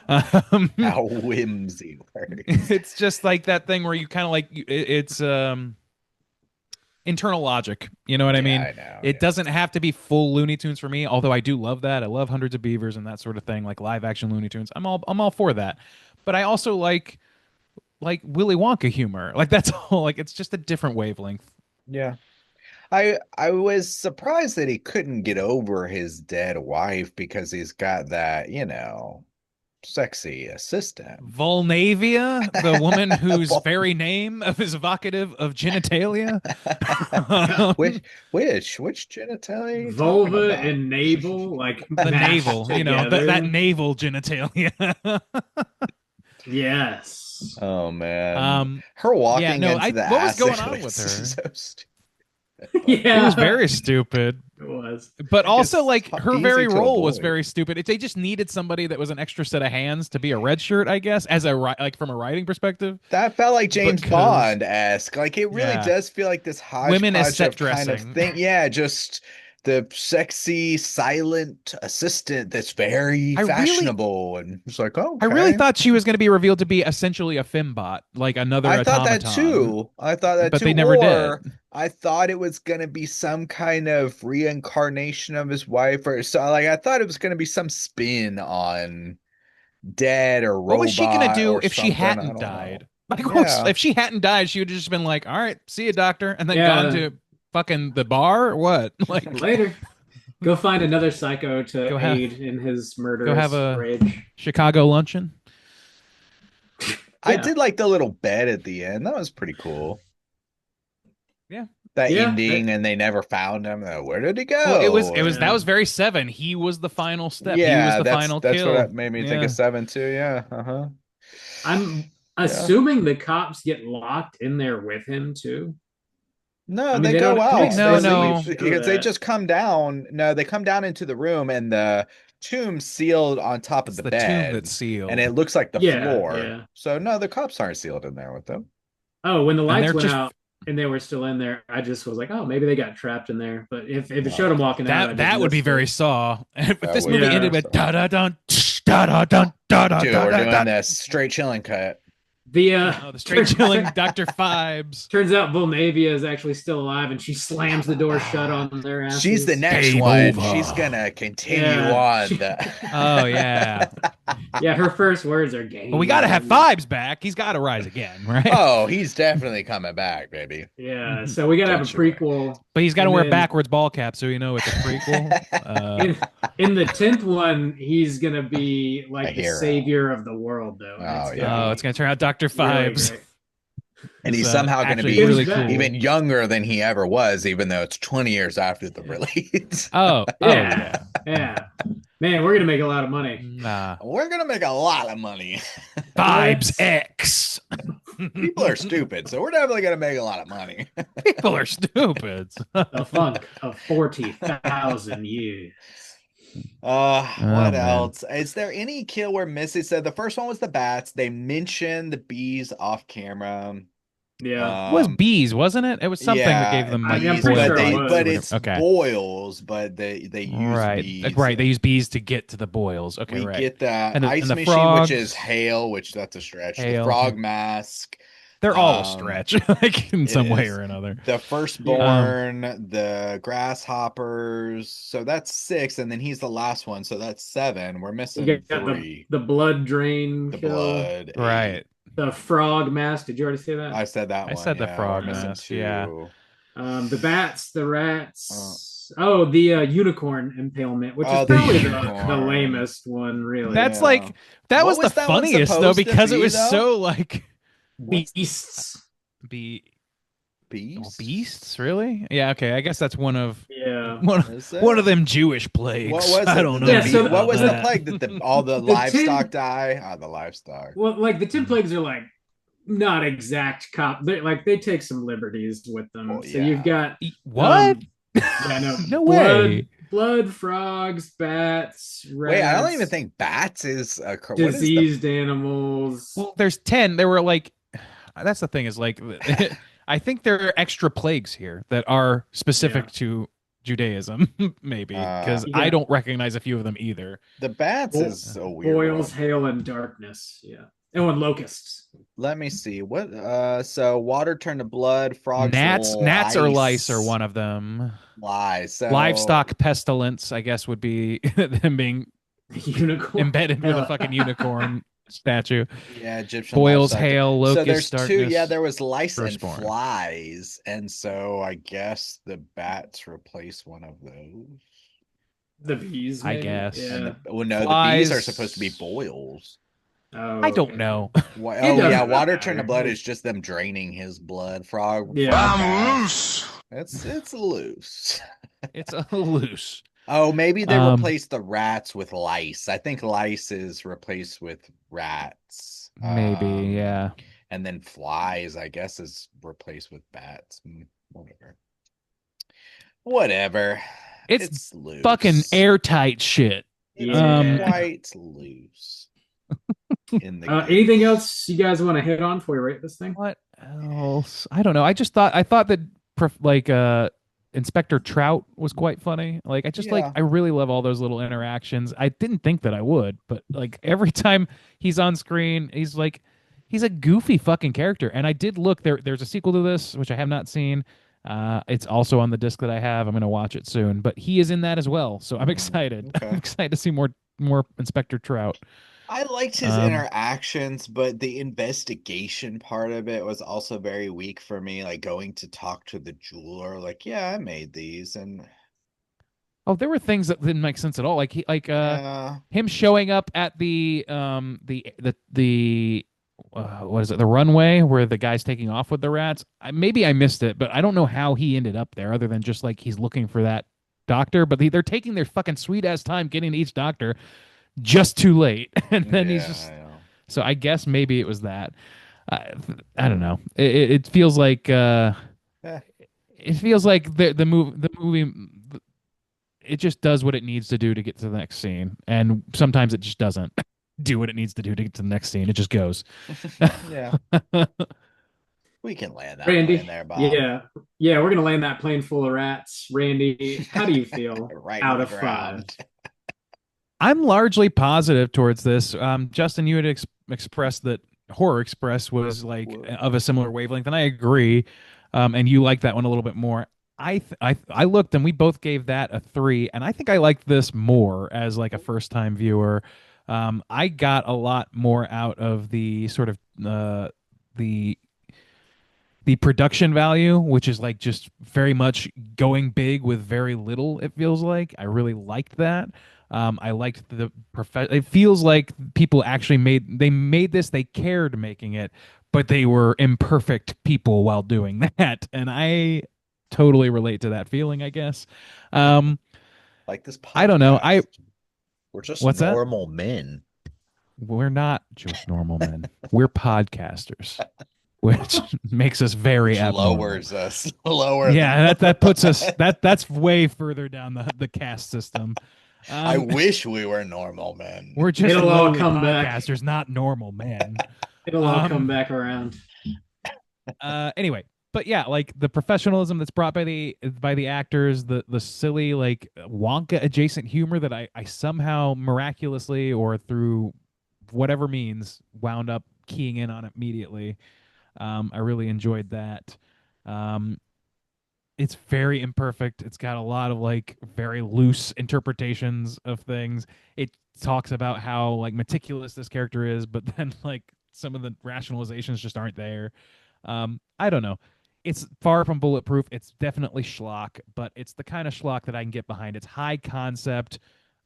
How whimsy works. It's just like that thing where you kind of like it's internal logic. You know what I mean? I know, It yeah. doesn't have to be full Looney Tunes for me, although I do love that. I love Hundreds of Beavers and that sort of thing, like live action Looney Tunes. I'm all for that. But I also like Willy Wonka humor. Like that's all. Like it's just a different wavelength. Yeah. I was surprised that he couldn't get over his dead wife because he's got that, sexy assistant. Volnavia, the woman whose very name is evocative of genitalia. Which genitalia are you talking Vulva about? and navel, like The mashed navel, together. that navel genitalia. Yes. Oh man. Her yeah, walking no, into the what was going acid on with was her? so stupid. Yeah. It was very stupid. It was. But also, It's like, her easy very to role was avoid. very stupid. If they just needed somebody that was an extra set of hands to be a red shirt, I guess, as like from a writing perspective. That felt like James Because- Bond-esque. Like it really Yeah. does feel like this Women as hodgepodge set of kind of dressing. thing. Yeah, just the sexy, silent assistant that's very I really- fashionable, and it's like, oh, I really thought she was going to be revealed to be essentially a fembot, like another I thought that automaton. too. I thought that But too. they never Or did. I thought it was going to be some kind of reincarnation of his wife, or so. Like I thought it was going to be some spin on dead or robot. What was she going to do or if she something. I hadn't don't died? know. Like, Yeah. if she hadn't died, she would have just been like, all right, see you, doctor, and then Yeah. gone to fucking the bar or what? Like, Later. Go find another psycho to Go have- aid in his murderous go have a- rage. Chicago luncheon. I Yeah. did like the little bed at the end. That was pretty cool. Yeah. That Yeah, ending, and they never found him. Where did he go? Well, it was yeah. that was very Seven. He was the final step. Yeah, he was the that's final that's kill. what made me think Yeah. of Seven too. Yeah, I'm assuming the cops get locked in there with him too. No, I mean, they they go don't out. No. because they just come down. No, they come down into the room, and the tomb sealed on top of It's the the bed, tomb that's sealed. and it looks like the Yeah, floor. yeah. So no, the cops aren't sealed in there with them. Oh, when the lights they're went just- out and they were still in there, I just was like, oh, maybe they got trapped in there. But if it showed them walking out, I that would be missed very it. Saw. If That this would movie be ended very with Saw. da da dun da da dun da da Dude, da we're da da. doing this straight chilling cut. The Oh, the straight chilling Dr. Phibes. turns out Volnavia is actually still alive, and she slams the door shut on their asses. She's the next Game one. over. She's gonna continue Yeah, on the. Oh yeah. yeah. Her first words are game. But we got to have over. Phibes back. He's got to rise again, right? Oh, he's definitely coming back, baby. Yeah, so we gotta have a Don't you worry. prequel. But he's got to And wear then- backwards ball cap, so you know it's a prequel. In the 10th one, he's gonna be A like the hero. savior of the world, though. Oh, yeah. Oh, it's gonna turn out Dr. really Phibes. great. And he's It's, somehow going to actually be really Phibes cool. back. even younger than he ever was, even though it's 20 years after the release. Oh, Yeah. oh Yeah, man, we're gonna make a lot of money. yeah. We're going to make a lot of money. Phibes X. People are stupid, so we're definitely going to make a lot of money. People are stupid. The funk of 40,000 years. What man. else? Is there any kill where Missy said the first one was the bats? They mentioned the bees off camera. Yeah, It was bees, wasn't it? It was something that gave them I like mean, I'm pretty but sure it they was. but it's Okay. boils, but they use right, bees. right. They use bees to get to the boils. Okay, We right. get that And the- ice and the machine, frogs. which is hail, which that's a stretch. The Hail. frog mask, They're all a um, stretch, like in it some way is. or another. the firstborn, the grasshoppers. So that's 6, and then he's the last one, so that's 7. We're missing you got 3. the blood drain The kill. blood, 8. Right. The frog mask. Did you already say that? I said that I one. said the yeah, frog we're missing mask, yeah. 2. The bats, the rats. The unicorn impalement, which Oh, is the probably the unicorn. lamest one, really. That's Yeah. like that What was the was that one funniest though supposed to because it be, was though? so like beasts. be Beast? beasts, really? Yeah, okay. I guess that's one of Yeah. Is it? one of them Jewish plagues. What was I it? don't know. Yeah, so- What was the that. plague that all the The livestock 10 die? Ah, the livestock. Well, like the 10 plagues are like not exact they take some liberties with them. Well, So yeah. you've got What? yeah, no, No blood, way. blood, frogs, bats, rats, Wait, I don't even think bats is a what is the diseased animals. Well, there's 10. There were like that's the thing is like I think there are extra plagues here that are specific Yeah. to Judaism, maybe, because Yeah. I don't recognize a few of them either. the bats Bo- is a weird Boils, one. hail, and darkness. Yeah. Oh, and locusts. Let me see. What so water turned to blood, frogs Gnats or lice are one of them. lies. So Livestock pestilence, I guess, would be them being Unicorn. embedded with a fucking unicorn statue. Yeah, Egyptian Boils, livestock. hail, So locust, there's darkness. 2. Yeah, there was lice firstborn. and flies, and so I guess the bats replace one of those. The bees. I maybe? guess. Yeah. And the bees are Flies. supposed to be boils. Oh, I don't okay. know. Oh doesn't yeah, really water matter. turned to blood is just them draining his blood. Frog. Yeah. frog I'm bath. loose. It's loose. It's a loose. Oh, maybe they Um, replaced the rats with lice. I think lice is replaced with rats. Maybe, yeah. And then flies, I guess, is replaced with bats. Whatever. Whatever. It's loose. fucking airtight shit. It's Yeah. quite loose. In the Anything else you guys want to hit on before we rate this thing? What else? I don't know. I thought that Inspector Trout was quite funny. Like I just Yeah. I really love all those little interactions. I didn't think that I would, but like every time he's on screen, he's a goofy fucking character. And I did look there's a sequel to this which I have not seen. It's also on the disc that I have. I'm going to watch it soon, but he is in that as well. So I'm excited. Okay. I'm excited to see more Inspector Trout. I liked his Um, interactions, but the investigation part of it was also very weak for me. Like going to talk to the jeweler, like, yeah, I made these, and Oh, there were things that didn't make sense at all. Like yeah, him showing up at the what is it, the runway where the guy's taking off with the rats. Maybe I missed it, but I don't know how he ended up there other than just like he's looking for that doctor. But they're taking their fucking sweet ass time getting to each doctor just too late, and then he's yeah, just. I know. So I guess maybe it was that. I don't know. It feels like Eh. it feels like the movie. It just does what it needs to do to get to the next scene, and sometimes it just doesn't do what it needs to do to get to the next scene. It just goes. Yeah, we can land that Randy. plane there, Bob. Yeah, we're gonna land that plane full of rats. Randy, how do you feel Right out on of the 5? ground. I'm largely positive towards this. Justin, you had expressed that Horror Express was like of a similar wavelength, and I agree. And you like that one a little bit more. I looked, and we both gave that a 3, and I think I liked this more as like a first time viewer. I got a lot more out of the sort of the the production value, which is like just very much going big with very little, it feels like. I really liked that. I liked the it feels like people actually made this, they cared making it, but they were imperfect people while doing that. And I totally relate to that feeling, I guess. Um, Like this I don't know. podcast. We're just What's that? normal men. We're not just normal men. We're podcasters, which makes us very Which abnormal. lowers us lower than Yeah, that puts us that's way further down the caste system. I Um, wish we were normal men. we're just It'll all lowly come back. podcasters, not normal men. It'll all come Um, back around. anyway, but yeah, like the professionalism that's brought by the actors, the silly like Wonka adjacent humor that I somehow miraculously or through whatever means wound up keying in on immediately. I really enjoyed that. Um, it's very imperfect. It's got a lot of like very loose interpretations of things. It talks about how like meticulous this character is, but then like some of the rationalizations just aren't there. I don't know. It's far from bulletproof. It's definitely schlock, but it's the kind of schlock that I can get behind. It's high concept,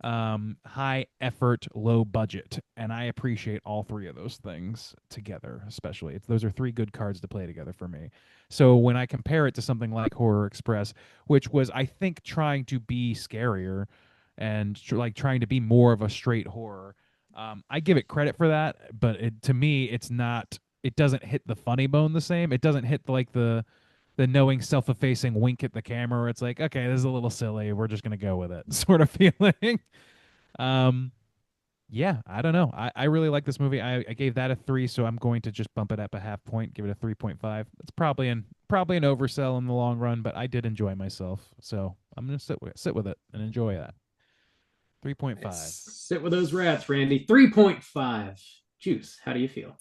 high effort, low budget, and I appreciate all three of those things together. Especially, those are three good cards to play together for me. So when I compare it to something like Horror Express, which was I think trying to be scarier and like trying to be more of a straight horror, I give it credit for that. But to me, it's not. It doesn't hit the funny bone the same. It doesn't hit like the knowing self-effacing wink at the camera where it's like, okay, this is a little silly. We're just gonna go with it, sort of feeling. um, yeah, I don't know. I really like this movie. I gave that a 3, so I'm going to just bump it up a half point, give it a 3.5. It's probably an oversell in the long run, but I did enjoy myself, so I'm gonna sit with it and enjoy that. 3.5. Sit with those rats, Randy. 3.5. Juice, how do you feel?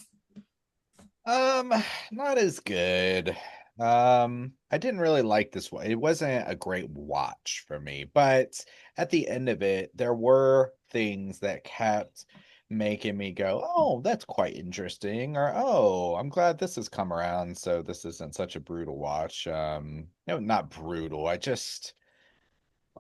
Um, Not as good. I didn't really like this one. It wasn't a great watch for me, but at the end of it, there were things that kept making me go, "Oh, that's quite interesting," or "Oh, I'm glad this has come around, so this isn't such a brutal watch." No, not brutal.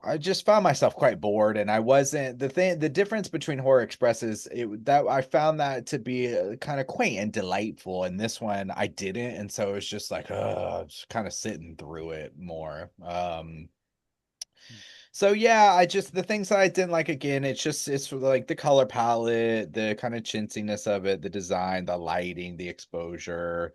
I just found myself quite bored, and I wasn't the difference between Horror Express is that I found that to be kind of quaint and delightful, and this one I didn't, and so it's just like just kind of sitting through it more. So yeah, I just the things that I didn't like again, it's like the color palette, the kind of chintziness of it, the design, the lighting, the exposure.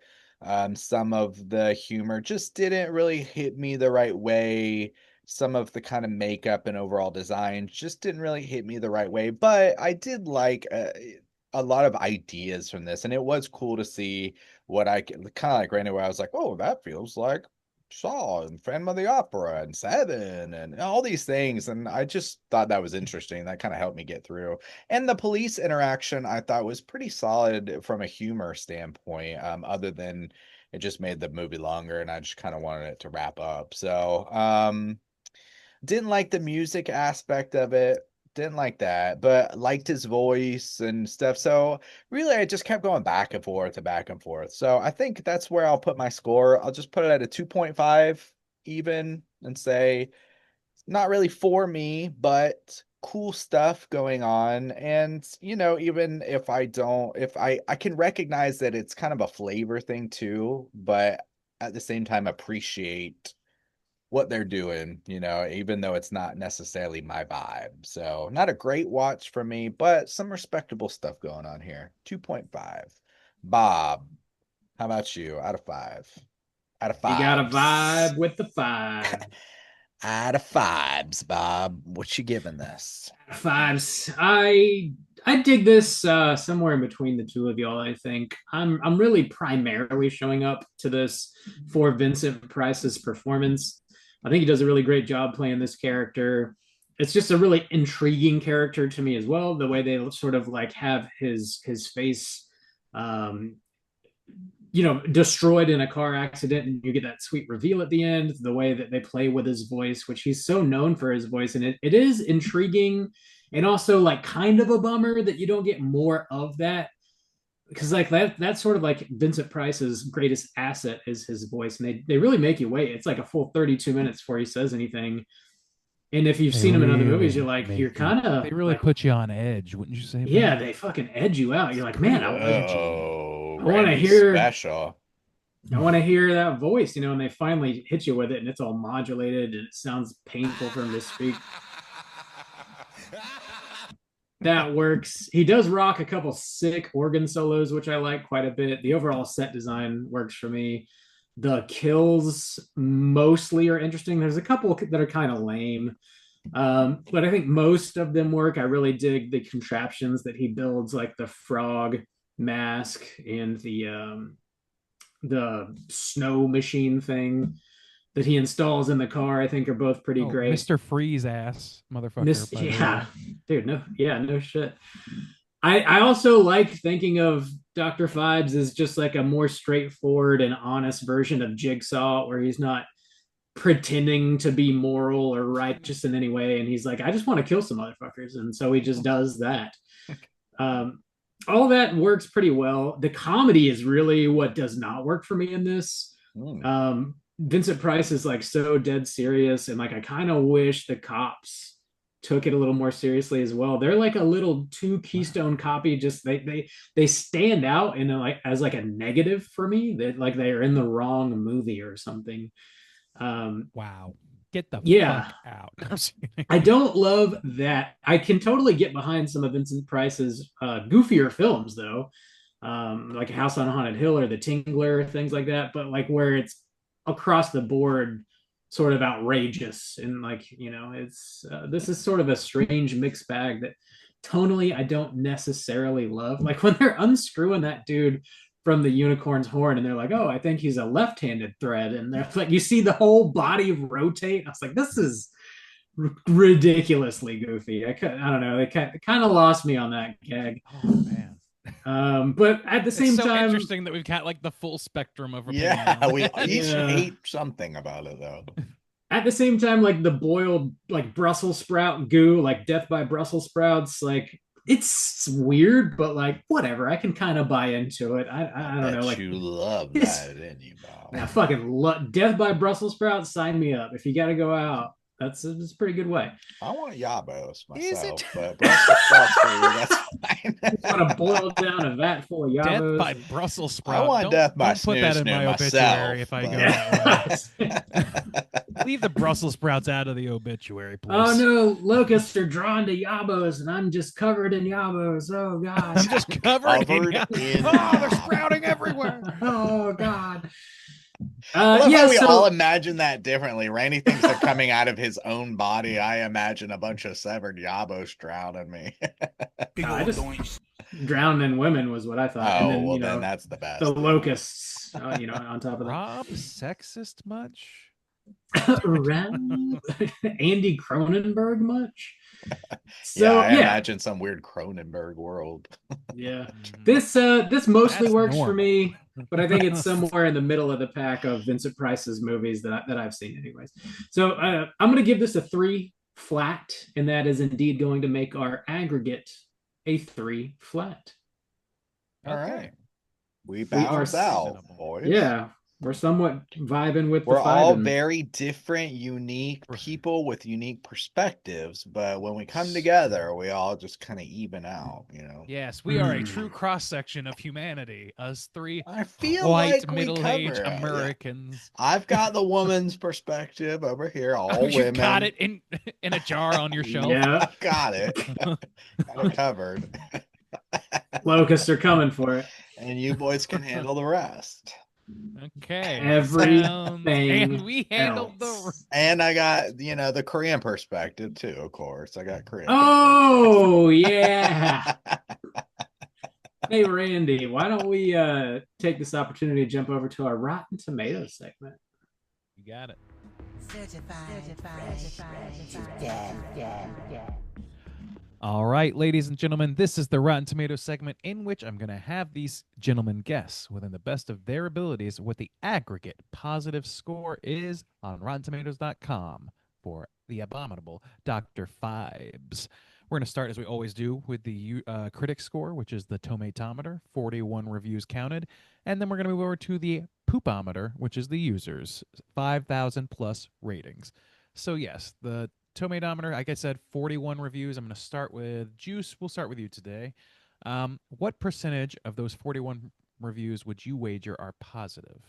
Some of the humor just didn't really hit me the right way. Some of the kind of makeup and overall design just didn't really hit me the right way, but I did like a lot of ideas from this, and it was cool to see what I kind of like Randy, where I was like, oh, that feels like Saw and Phantom of the Opera and Seven and all these things. And I just thought that was interesting. That kind of helped me get through. And the police interaction I thought was pretty solid from a humor standpoint, other than it just made the movie longer and I just kind of wanted it to wrap up. So, didn't like the music aspect of it. Didn't like that, but liked his voice and stuff. So really, I just kept going back and forth and back and forth. So I think that's where I'll put my score. I'll just put it at a 2.5 even and say not really for me, but cool stuff going on. And even if I don't, if I can recognize that it's kind of a flavor thing too, but at the same time appreciate what they're doing, even though it's not necessarily my vibe. So, not a great watch for me, but some respectable stuff going on here. 2.5. Bob, how about you? Out of 5. Out of You got a fives. vibe with the five. Out of fives, Bob. What you giving this? Fives. I dig this somewhere in between the two of y'all. I think I'm really primarily showing up to this for Vincent Price's performance. I think he does a really great job playing this character. it's just a really intriguing character to me as well. The way they sort of like have his face, um, destroyed in a car accident, and you get that sweet reveal at the end. The way that they play with his voice, which he's so known for his voice, and it is intriguing, and also like kind of a bummer that you don't get more of that, because like that's sort of like Vincent Price's greatest asset is his voice, and they really make you wait. It's like a full 32 minutes before he says anything. And if you've They seen him in other movies, really you're like, make you're you. kind of They really like, put you on edge, wouldn't you say, yeah, Bob? they fucking edge you out. You're like, man, Oh, I want to Randy hear, special. I want to hear that voice, and they finally hit you with it, and it's all modulated, and it sounds painful for him to speak. That works. He does rock a couple sick organ solos, which I like quite a bit. The overall set design works for me. The kills mostly are interesting. There's a couple that are kind of lame, but I think most of them work. I really dig the contraptions that he builds, like the frog mask and the snow machine thing that he installs in the car. I think are both pretty Oh, great. Mr. Freeze ass motherfucker. By the Yeah, way. dude, no shit. I also like thinking of Dr. Phibes as just like a more straightforward and honest version of Jigsaw, where he's not pretending to be moral or righteous in any way, and he's like, I just want to kill some motherfuckers, and so he just does that. Um, all that works pretty well. The comedy is really what does not work for me in this. Vincent Price is like so dead serious, and like I kind of wish the cops took it a little more seriously as well. They're like a little too Keystone copy. Just they stand out and like as like a negative for me, that like they are in the wrong movie or something. Wow. Get the Yeah, fuck out. I don't love that. I can totally get behind some of Vincent Price's goofier films though, like House on Haunted Hill or The Tingler, things like that. But like where it's across the board sort of outrageous, and like it's this is sort of a strange mixed bag that tonally I don't necessarily love. Like when they're unscrewing that dude from the unicorn's horn, and they're like, oh, I think he's a left-handed thread, and they're like, you see the whole body rotate. I was like, this is ridiculously goofy. I don't know, they kind of lost me on that gag. Oh man. But at the same It's so time, interesting that we've got like the full spectrum of opinion. Yeah, we each Yeah. hate something about it though. at the same time, like the boiled like Brussels sprout goo, like Death by Brussels sprouts, like it's weird, but like whatever. I can kind of buy into it. I don't know, like you love it's- that, didn't you, Bob? I fucking love Death by Brussels sprouts. Sign me up. If you got to go out, that's a pretty good way. I want Yabos Is myself, it? but Brussels sprouts for you, that's fine. I want to boil down a vat full of Death Yabos. by Brussels sprout. I want death by don't put that in snoo my snoo obituary myself, if I but- go that way. Leave the Brussels sprouts out of the obituary, please. Oh no, locusts are drawn to Yabos, and I'm just covered in Yabos. Oh god. I'm just covered Covered in. in- Oh, they're sprouting everywhere. Oh god. I love Yeah, how we so all imagine that differently. Randy thinks they're coming out of his own body. I imagine a bunch of severed Yabos drowning me. I just drowning in women was what I thought. Oh, And then, well, then that's the best. the locusts, on top of that. Rob, sexist much? Around Andy Cronenberg much? So, I yeah, imagine some weird Cronenberg world. yeah. This mostly That's works for normal. me, but I think it's somewhere in the middle of the pack of Vincent Price's movies that I've seen, anyways. So I'm going to give this a 3 flat, and that is indeed going to make our aggregate a 3 flat. All Okay. right. We are balance out, reasonable. boys. Yeah, we're somewhat vibing with We're the all five. very different, unique people with unique perspectives, but when we come together, we all just kind of even out, Yes, we are a true cross section of humanity. Us three I feel white like we middle-aged cover it, yeah. Americans. I've got the woman's perspective over here, all Oh, you women. got it in a jar on your shelf. Yeah, I've got it. Got it covered. locusts are coming for it. And you boys can handle the rest. Okay. Everything And we handled else. And I got, the Korean perspective too, of course. I got Korean. Oh yeah. Hey Randy, why don't we take this opportunity to jump over to our Rotten Tomatoes segment? You got it. Certified fresh to death. All right, ladies and gentlemen, this is the Rotten Tomatoes segment in which I'm going to have these gentlemen guess, within the best of their abilities, what the aggregate positive score is on RottenTomatoes.com for the Abominable Dr. Phibes. We're going to start, as we always do, with the critic score, which is the tomatometer, 41 reviews counted. And then we're going to move over to the poopometer, which is the users, 5,000 plus ratings. So, yes, the tomatometer, like I said, 41 reviews. I'm going to start with Juice. We'll start with you today. What percentage of those 41 reviews would you wager are positive?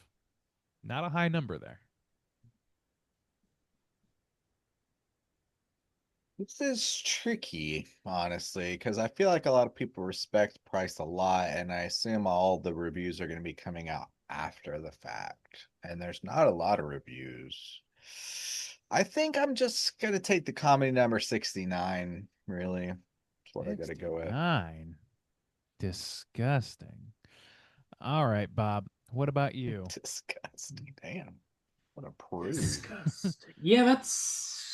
Not a high number there. This is tricky, honestly, because I feel like a lot of people respect Price a lot, and I assume all the reviews are going to be coming out after the fact. And there's not a lot of reviews. I think I'm just going to take the comedy number 69, really. That's what I got to go with. 69. Disgusting. All right, Bob. What about you? Disgusting. Damn. What a prude. Disgusting. Yeah, that's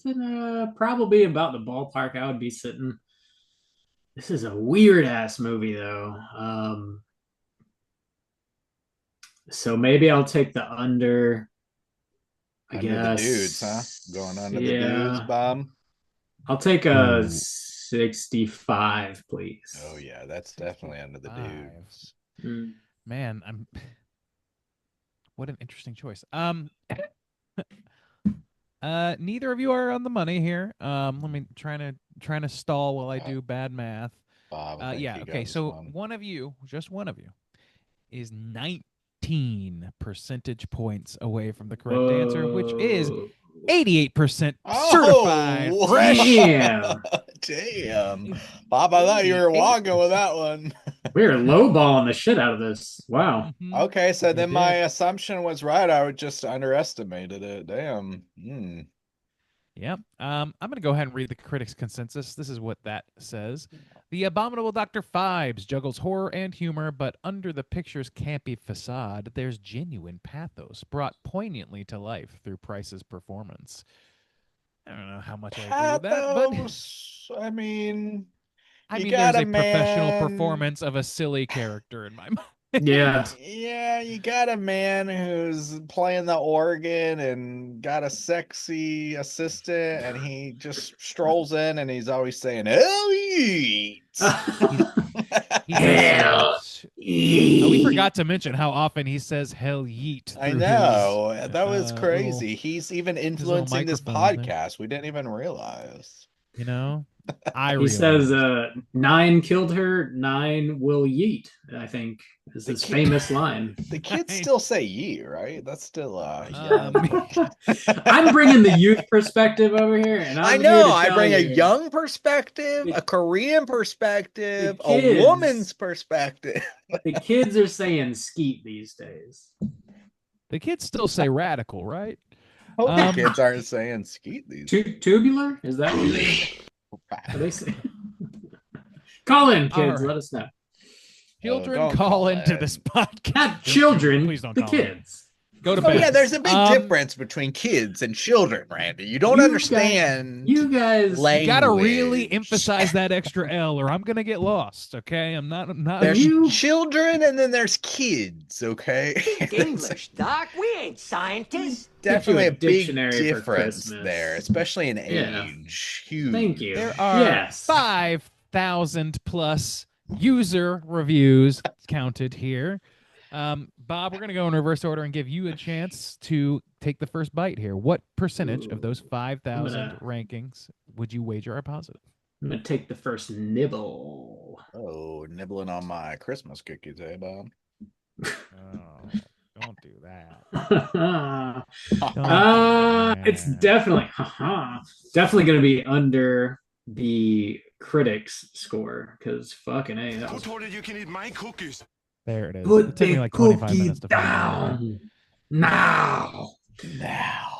in probably about the ballpark I would be sitting. This is a weird ass movie though. So maybe I'll take the under. I Under guess. the dudes, huh? Going under the Yeah. dudes, Bob. I'll take a Ooh. 65, please. Oh yeah, that's definitely under the 65. dudes. Mm. Man, what an interesting choice. Neither of you are on the money here. Let me trying to stall while I do bad math. Bob, I think Yeah, you okay. got So this one. one of you, just one of you, is 19 percentage points away from the correct answer, which is 88% certified Oh, fresh. Damn. Damn. Bob, I thought you were walking with that one. We're lowballing the shit out of this. Wow. Mhm. Okay, so You then did. my assumption was right. I would just underestimated it. Damn. Yep. I'm going to go ahead and read the critics' consensus. This is what that says. The Abominable Dr. Phibes juggles horror and humor, but under the picture's campy facade, there's genuine pathos brought poignantly to life through Price's performance. I don't know how much I agree with that, but Pathos. I mean, I you mean, got there's a a professional man. performance of a silly character in my mind. Yeah. Yeah, you got a man who's playing the organ and got a sexy assistant, and he just strolls in and he's always saying, "Hell yeet." He does Hell say, we forgot to mention how often he says "hell yeet." I through know. his, That was little- crazy. He's even little influencing this microphone thing. podcast. We didn't even realize. You know, I He says realized. 9 killed her, 9 will yeet, I think is his famous line. The kids still say "ye," right? That's still I'm bringing the youth perspective over here, and I I'm know. here to I tell bring a you, young perspective, The- a Korean perspective, the a kids- woman's perspective. the kids are saying skeet these days. The kids still say radical, right? Hope the kids aren't saying skeet these days. Tubular? Is that what they say? Call in, kids. right. Let us know. Children don't call call into in. this podcast. Not children, Please don't the call in. kids. Go to Oh bed. yeah, there's a big difference between kids and children, Randy. You don't understand. You guys, You gotta really language. emphasize that extra L, or I'm gonna get lost. Okay, I'm not. There's You- children and then there's kids, okay? English, Doc. We ain't scientists. Definitely a a big dictionary for difference Christmas. there, especially in Yeah. age. Huge. Thank you. There are Yes. 5,000 plus user reviews counted here. Bob, we're gonna go in reverse order and give you a chance to take the first bite here. What percentage of those 5,000 rankings would you wager are positive? I'm gonna take the first nibble. Oh, nibbling on my Christmas cookies, eh, Bob? Oh, don't do that. It's definitely gonna be under the critics score because fucking A, that Who was told you you can eat my cookies? There it is. Put It took me the like 25 cookie minutes to find out. down now. Now.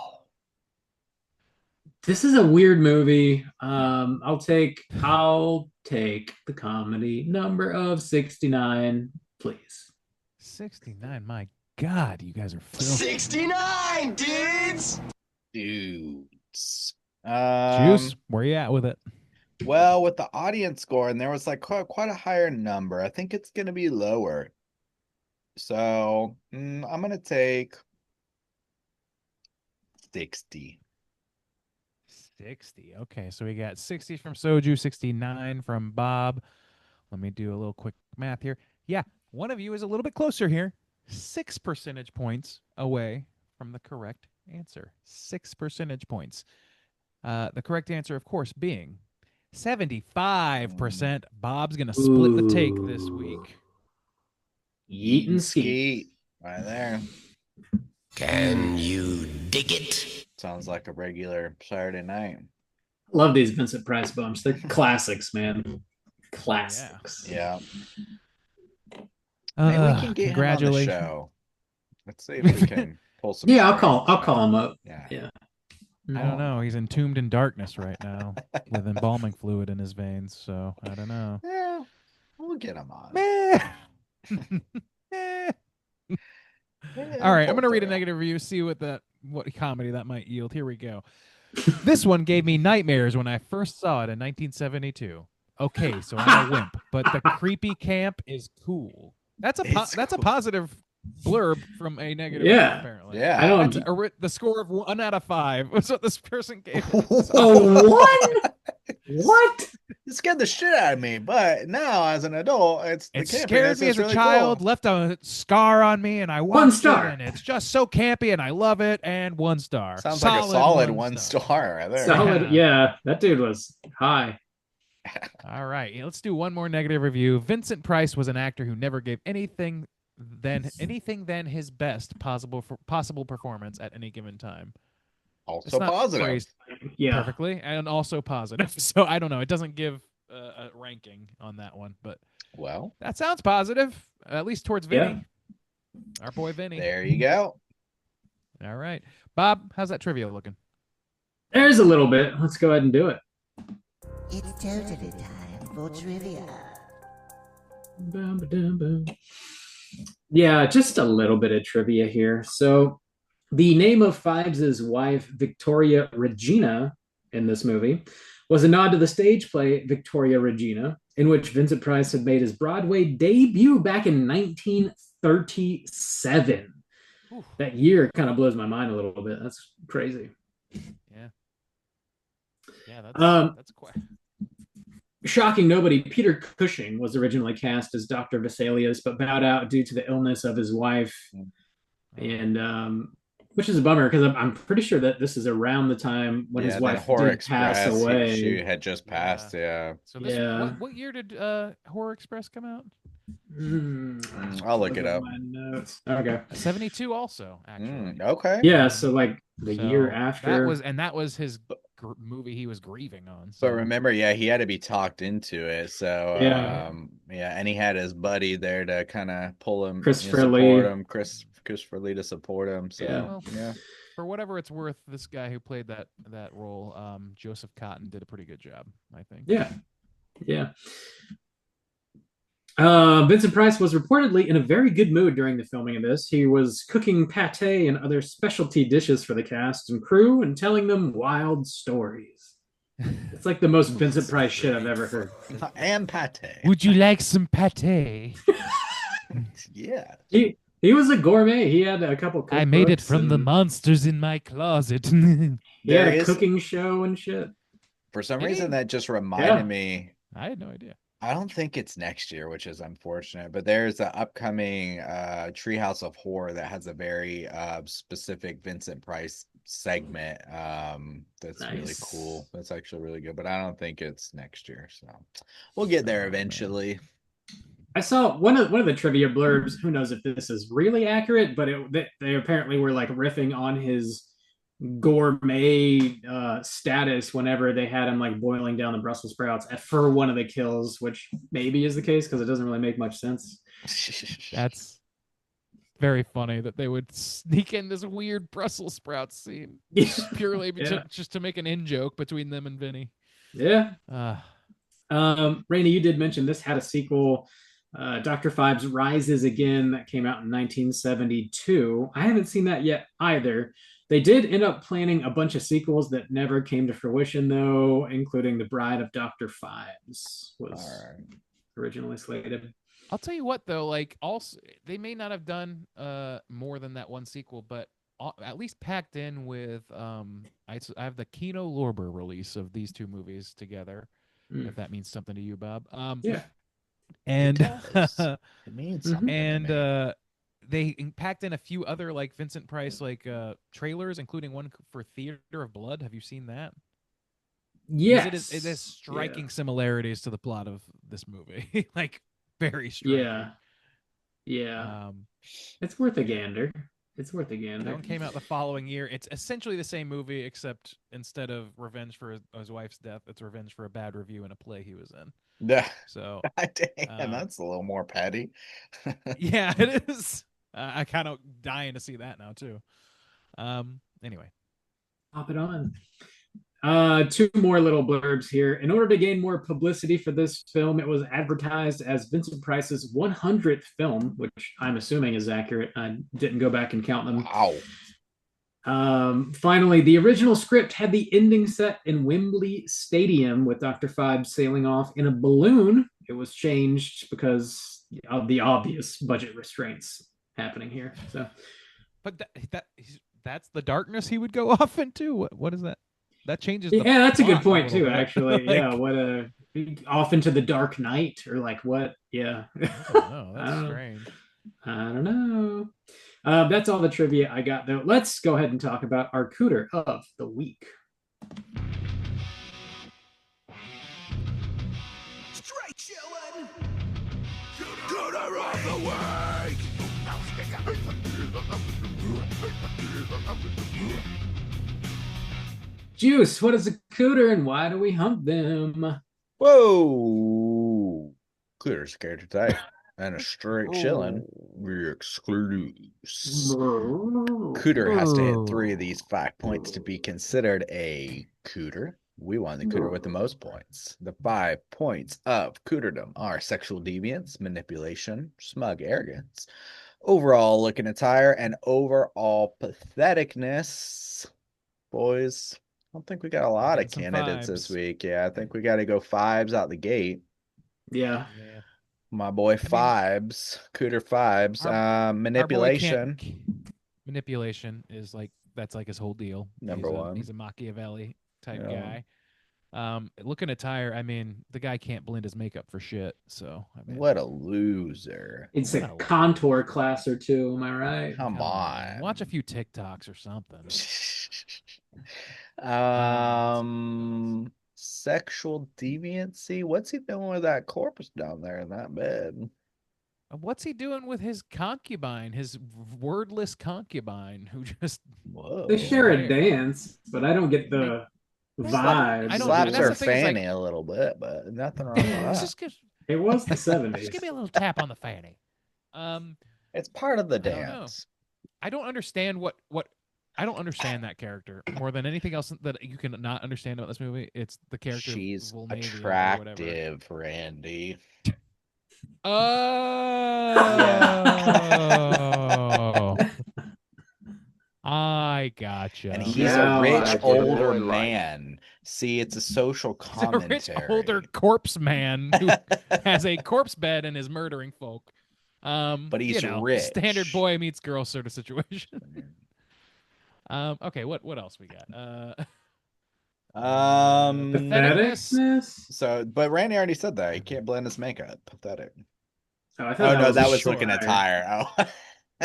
This is a weird movie. I'll take the comedy number of 69, please. 69. My God, you guys are filthy. 69, dudes! Dudes. Juice, where you at with it? Well, with the audience score, and there was like quite a higher number. I think it's going to be lower. So I'm going to take 60. 60. Okay, so we got 60 from Soju, 69 from Bob. Let me do a little quick math here. Yeah, one of you is a little bit closer here. 6 percentage points away from the correct answer. 6 percentage points. The correct answer, of course, being 75%. Bob's going to split the take this week. Yeet and skeet. Skeet. Right there. Can you dig it? Sounds like a regular Saturday night. Love these Vincent Price bumps. They're classics, man. Classics. Yeah. Maybe we can get him on the Congratulations. show. Let's see if we can pull some. Yeah, I'll strings. call him up. Yeah. I don't know. He's entombed in darkness right now with embalming fluid in his veins. So I don't know. Yeah, we'll get him on. All right, I'm gonna read a negative review, see what comedy that might yield. Here we go. This one gave me nightmares when I first saw it in 1972. Okay, so I'm a wimp, but the creepy camp is cool. That's a positive blurb from a negative review, apparently. Yeah. I don't. The score of 1 out of 5 was what this person gave. Oh, what? What? It scared the shit out of me, but now as an adult, It scared me as a child, left a scar on me, and I watched 1 star. it, and it's just so campy, and I love it, and 1 star. Sounds like a solid 1 star right there. Solid. Yeah, that dude was high. All right, let's do one more negative review. Vincent Price was an actor who never gave anything than his best possible performance at any given time. Also positive. Yeah. Perfectly, and also positive. So I don't know. It doesn't give a ranking on that one, but well, that sounds positive, at least towards Vinny. Our boy Vinny. There you go. All right. Bob, how's that trivia looking? There's a little bit. Let's go ahead and do it. It's totally time for trivia. Yeah, just a little bit of trivia here. So the name of Phibes' wife, Victoria Regina, in this movie, was a nod to the stage play Victoria Regina, in which Vincent Price had made his Broadway debut back in 1937. Oof. That year kind of blows my mind a little bit. That's crazy. Yeah, that's quite... Shocking nobody, Peter Cushing was originally cast as Dr. Vesalius, but bowed out due to the illness of his wife. And which is a bummer, because I'm pretty sure that this is around the time when his wife did pass away. She had just passed, So what year did Horror Express come out? I'll look it up. Okay. 72 also, actually. Okay. Yeah, so like the year after. That was his movie he was grieving on. So. But remember, he had to be talked into it. So and he had his buddy there to kind of pull him, Christopher Lee to support him. So for whatever it's worth, this guy who played that role, Joseph Cotton, did a pretty good job, I think. Yeah. Vincent Price was reportedly in a very good mood during the filming of this. He was cooking pate and other specialty dishes for the cast and crew and telling them wild stories. It's like the most Vincent Price shit I've ever heard. And pate. Would you like some pate? Yeah. He was a gourmet. He had a couple cookbooks. I made it from the monsters in my closet. He had a cooking show and shit. For some reason, that just reminded me. I had no idea. I don't think it's next year, which is unfortunate, but there's an upcoming Treehouse of Horror that has a very specific Vincent Price segment that's really cool. That's actually really good, but I don't think it's next year, so we'll get there eventually. I saw one of the trivia blurbs. Who knows if this is really accurate, but they apparently were like riffing on his gourmet status whenever they had him like boiling down the Brussels sprouts for one of the kills, which maybe is the case because it doesn't really make much sense. That's very funny that they would sneak in this weird Brussels sprout scene purely just to make an in joke between them and Vinny. Yeah. Rainey, you did mention this had a sequel, Dr. Phibes Rises Again, that came out in 1972. I haven't seen that yet either. They did end up planning a bunch of sequels that never came to fruition, though, including The Bride of Dr. Phibes All was right. originally slated. I'll tell you what though, like also they may not have done more than that one sequel, but at least packed in with I have the Kino Lorber release of these two movies together, if Mm. that means something to you, Bob. Yeah. It And does. It means Mhm. something to and me. they packed in a few other like Vincent Price like trailers, including one for Theater of Blood. Have you seen that? Because it has Yes. Yeah. striking similarities to the plot of this movie, like very Yeah. striking. Yeah. Um, It's worth a gander. It's worth a that gander. one came out the following year. It's essentially the same movie, except instead of revenge for his wife's death, it's revenge for a bad review in a play he was in. Yeah. So, Damn, uh, that's a little more petty. yeah, it is. I kind of dying to see that now too. Anyway, Pop it on. Two more little blurbs here. In order to gain more publicity for this film, it was advertised as Vincent Price's 100th film, which I'm assuming is accurate. I didn't go back and count them. Wow. Finally, the original script had the ending set in Wembley Stadium with Dr. Phibes sailing off in a balloon. It was changed because of the obvious budget restraints happening here. So, but that's the darkness he would go off into. What is that? That changes the yeah, that's a good plot a point little too. bit. Actually, yeah. Like, What a off into the Dark Knight or like what? Yeah, I don't know. I That's don't know. strange. I don't know. That's all the trivia I got though. Let's go ahead and talk about our cooter of the week. Straight chillin'. Cooter of the week! Juice, what is a cooter and why do we hump them? Whoa. Clear scared today. And a straight chilling. We're exclusive. Cooter has to hit 3 of these 5 points to be considered a cooter. We want the cooter with the most points. The 5 points of cooterdom are sexual deviance, manipulation, smug arrogance, overall looking attire, and overall patheticness. Boys, I don't think we got a lot of Getting some candidates this vibes. week. Yeah, I think we got to go Phibes out the gate. Yeah. Yeah. My boy I mean, Phibes, Cooter Phibes. our boy can't. Manipulation, Manipulation is like that's like his whole deal. number one. He's a Machiavelli type Yeah. guy. Looking attire, I mean, the guy can't blend his makeup for shit. So I mean, What a loser. It's what a a- contour class or two, am I right? Come on. watch a few TikToks or something. Sexual deviancy. What's he doing with that corpse down there in that bed? What's he doing with his concubine, his wordless concubine, who just Whoa. They share a Right. dance, but I don't get the vibes. I don't- Slaps and that's her the thing is, like- fanny a little bit, but nothing wrong with It's that. just give, It was the just 70s. give me a little tap on the fanny. It's part of the I don't know. dance. I don't understand what I don't understand that character more than anything else that you can not understand about this movie. It's the character. She's Volnavia or whatever. attractive, Randy. Oh, I gotcha. And he's Now a rich I get older it. man. See, it's a social He's a commentary. rich older corpse man who has a corpse bed and is murdering folk. But he's rich. Standard boy meets girl sort of situation. Okay, what else we got? Patheticness? So, but Randy already said that he can't blend his makeup. Pathetic. Oh, I thought Oh no, that a was short looking at tire. tire. Oh,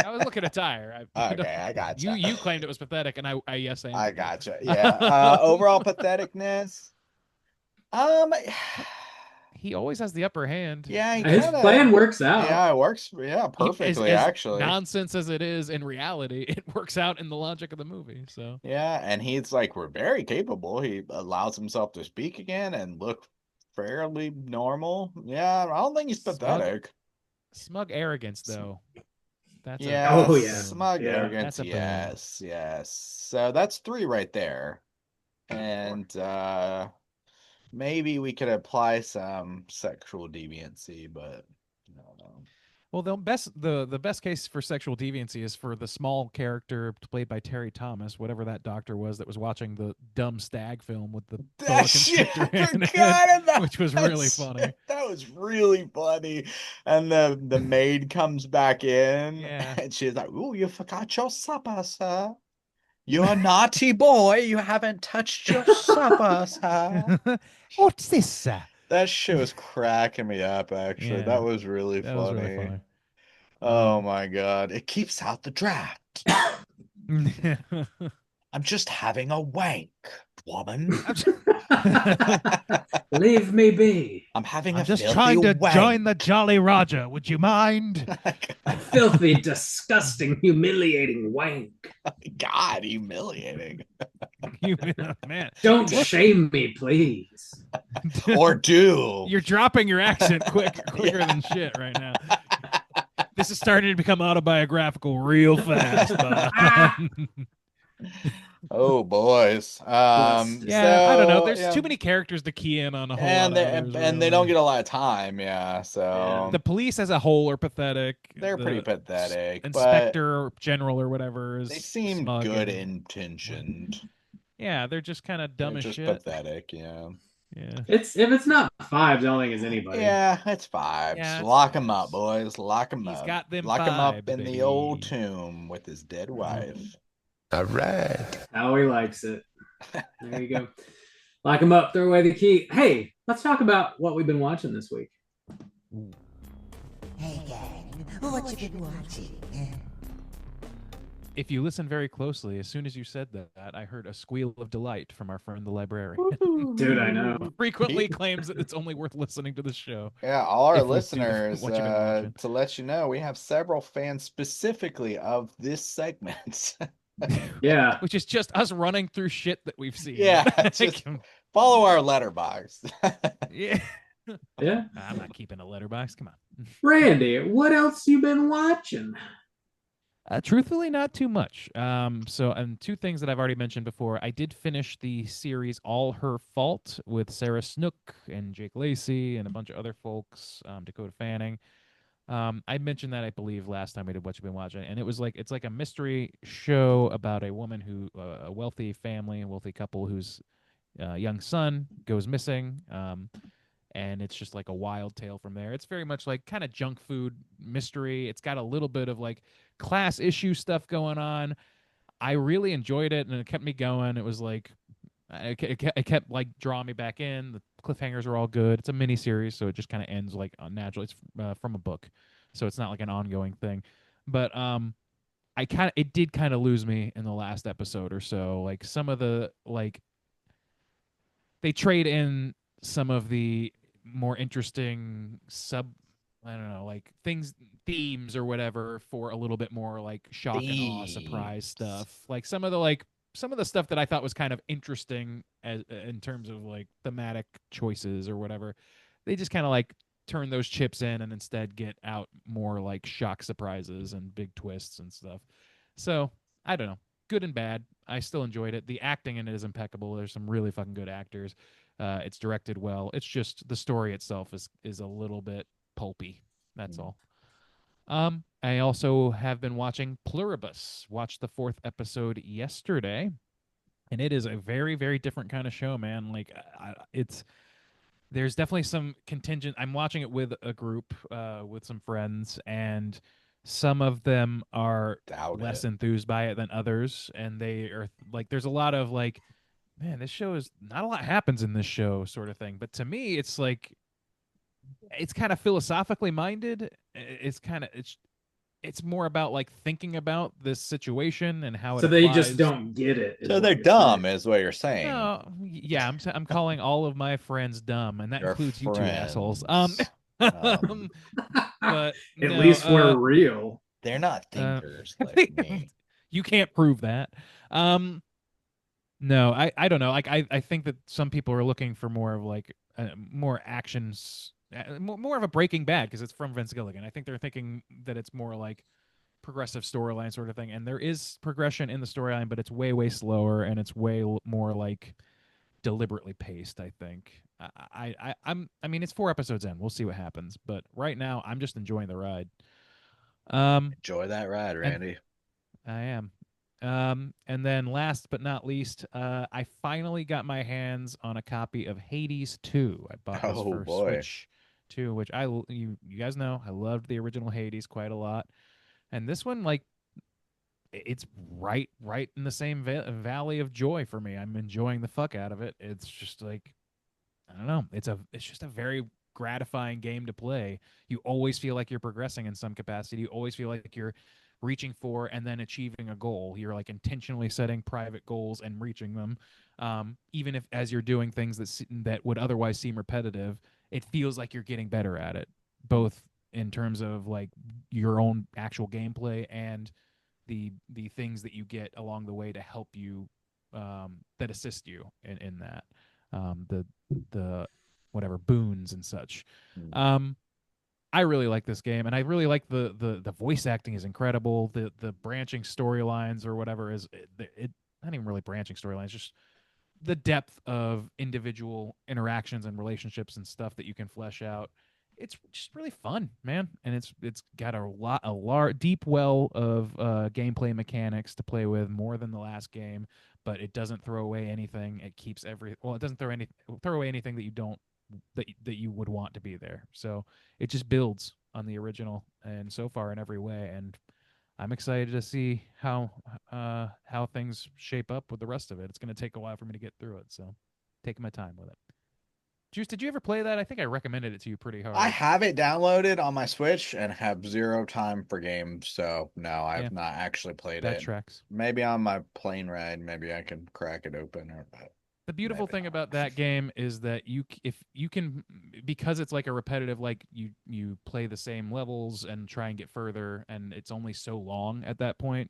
I was looking at tire. okay, I gotcha. You claimed it was pathetic, and I yes, I gotcha. Yeah. Overall patheticness. He always has the upper hand. Yeah, he His kinda, plan works out. Yeah, it works. Yeah, perfectly as actually. nonsense as it is in reality, it works out in the logic of the movie. So Yeah, and he's like, we're very capable. He allows himself to speak again and look fairly normal. Yeah, I don't think he's pathetic. smug arrogance, though. That's Yeah, Oh, yeah. smug Yeah, arrogance. that's a boom. Yes, yes. So that's 3 right there. And maybe we could apply some sexual deviancy, but I don't know. Well, the best case for sexual deviancy is for the small character played by Terry Thomas, whatever that doctor was that was watching the dumb stag film with the That boa shit, constrictor I in it, forgot about which was that really funny. shit. That was really funny. And the maid comes back in Yeah. and she's like, "Ooh, you forgot your supper, sir. You're a naughty boy. You haven't touched your supper, sir." What's this? That shit was cracking me up, actually. Yeah. That was really That was really funny. funny. Oh my God. It keeps out the draft. I'm just having a wank, woman. Leave me be. I'm having a I'm just filthy trying to wank. join the Jolly Roger. Would you mind? Filthy, disgusting, humiliating wank. God, humiliating. You man, Don't look, shame me, please. Or do. you're dropping your accent quicker than shit right now. This is starting to become autobiographical real fast. Oh, boys. Busted. Yeah, I don't know. So There's yeah. too many characters to key in on a whole lot And of they others, and they don't really. get a lot of time, yeah. Yeah. The So police as a whole are pathetic. they're pretty The pathetic, but inspector general or whatever they is seem smug good and intentioned. yeah, they're just kind of They're dumb as just shit. pathetic, yeah. Yeah, It's if it's not Phibes, I don't think it's anybody. Yeah, it's vibes. yeah, it's Lock him up, vibes. boys. Lock him He's up. got them Lock him up vibes, in the old baby. tomb with his dead Mhm. wife. All right. How he likes it. There you go. Lock him up, throw away the key. Hey, let's talk about what we've been watching this week. Hey, gang, what you been watching? If you listen very closely, as soon as you said that, I heard a squeal of delight from our friend the librarian. Dude, I know. Frequently claims that it's only worth listening to the show. Yeah, all our If we do listeners, what you've been watching. to let you know, we have several fans specifically of this segment. Yeah. Which is just us running through shit that we've seen. Yeah, just follow our letterbox. yeah. Yeah. I'm not keeping a letterbox. Come on. Randy, what else you been watching? Truthfully, not too much. And two things that I've already mentioned before. I did finish the series All Her Fault with Sarah Snook and Jake Lacey and a bunch of other folks, Dakota Fanning. I mentioned that I believe last time we did What You've Been Watching, and it's like a mystery show about a woman who, a wealthy family, a wealthy couple whose young son goes missing. And it's just like a wild tale from there. It's very much like kind of junk food mystery. It's got a little bit of like class issue stuff going on. I really enjoyed it, and it kept me going. It was like it kept like drawing me back in. The cliffhangers are all good. It's a mini series, so it just kind of ends like naturally. It's from a book, so it's not like an ongoing thing. But it did kind of lose me in the last episode or so. Like some of the like they trade in some of the more interesting I don't know, like themes or whatever for a little bit more like shock and awe surprise stuff. Like some of the stuff that I thought was kind of interesting as in terms of like thematic choices or whatever. They just kind of like turn those chips in and instead get out more like shock surprises and big twists and stuff. So, I don't know. Good and bad. I still enjoyed it. The acting in it is impeccable. There's some really fucking good actors. It's directed well. It's just the story itself is a little bit pulpy. That's all. I also have been watching Pluribus. Watched the fourth episode yesterday, and it is a very very different kind of show, man. Like it's there's definitely some contingent. I'm watching it with a group, with some friends, and some of them are Doubt less it. enthused by it than others, and they are like, there's a lot of like, man, this show is not a lot happens in this show, sort of thing. But to me, it's like it's kind of philosophically minded. It's more about like thinking about this situation and how it So they just applies. don't get it. is So what they're you're dumb, saying. is what you're saying. No, yeah, I'm calling all of my friends dumb, and that Your includes you two assholes. friends. But At no, least we're real. They're not uh, thinkers like me. you can't prove that. No, I don't know. Like I think that some people are looking for more of like more actions, more of a Breaking Bad because it's from Vince Gilligan. I think they're thinking that it's more like progressive storyline sort of thing, and there is progression in the storyline, but it's way way slower and it's way more like deliberately paced. I think. I mean, it's 4 episodes in. We'll see what happens, but right now I'm just enjoying the ride. Enjoy that ride, And Randy. I am. And then last but not least, I finally got my hands on a copy of Hades 2. I bought this Oh for boy. Switch 2, which you guys know I loved the original Hades quite a lot. And this one, like, it's right in the same valley of joy for me. I'm enjoying the fuck out of it. It's just like, I don't know. It's just a very gratifying game to play. You always feel like you're progressing in some capacity. You always feel like you're reaching for and then achieving a goal. You're like intentionally setting private goals and reaching them. Even if as you're doing things that would otherwise seem repetitive, it feels like you're getting better at it, both in terms of like your own actual gameplay and the things that you get along the way to help you, that assist you in that, the whatever boons and such. Hmm. I really like this game, and I really like the voice acting is incredible. The branching storylines or whatever is it not even really branching storylines, just the depth of individual interactions and relationships and stuff that you can flesh out. It's just really fun, man, and it's got a large deep well of gameplay mechanics to play with, more than the last game. But it doesn't throw away anything. It keeps it doesn't throw away anything that you don't that you would want to be there. So it just builds on the original, and so far in every way. And I'm excited to see how things shape up with the rest of it. It's going to take a while for me to get through it, so taking my time with it. Juice, did you ever play that? I think I recommended it to you pretty I hard. have it downloaded on my Switch and have zero time for games, so no, Yeah, I've not actually played that it. tracks. Maybe on my plane ride, maybe I can crack it open, or but The beautiful maybe thing not. about that game is that if you can, because it's like a repetitive, like you play the same levels and try and get further, and it's only so long at that point.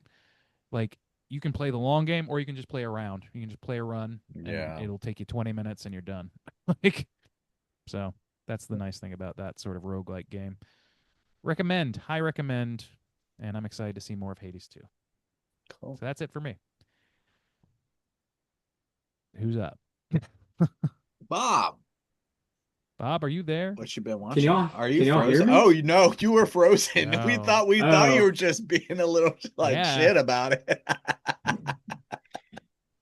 Like, you can play the long game, or you can just play a round. You can just play a run, and Yeah, it'll take you 20 minutes, and you're done. Like, so that's the nice thing about that sort of roguelike game. Recommend, high recommend, and I'm excited to see more of Hades 2. cool. So that's it for me. Who's up? Bob, Bob, are you there? what you been Can watching? y'all Are you can y'all hear frozen? me? Oh, you know, you were frozen. Oh, We thought you Oh, were just being a little like yeah. shit about it.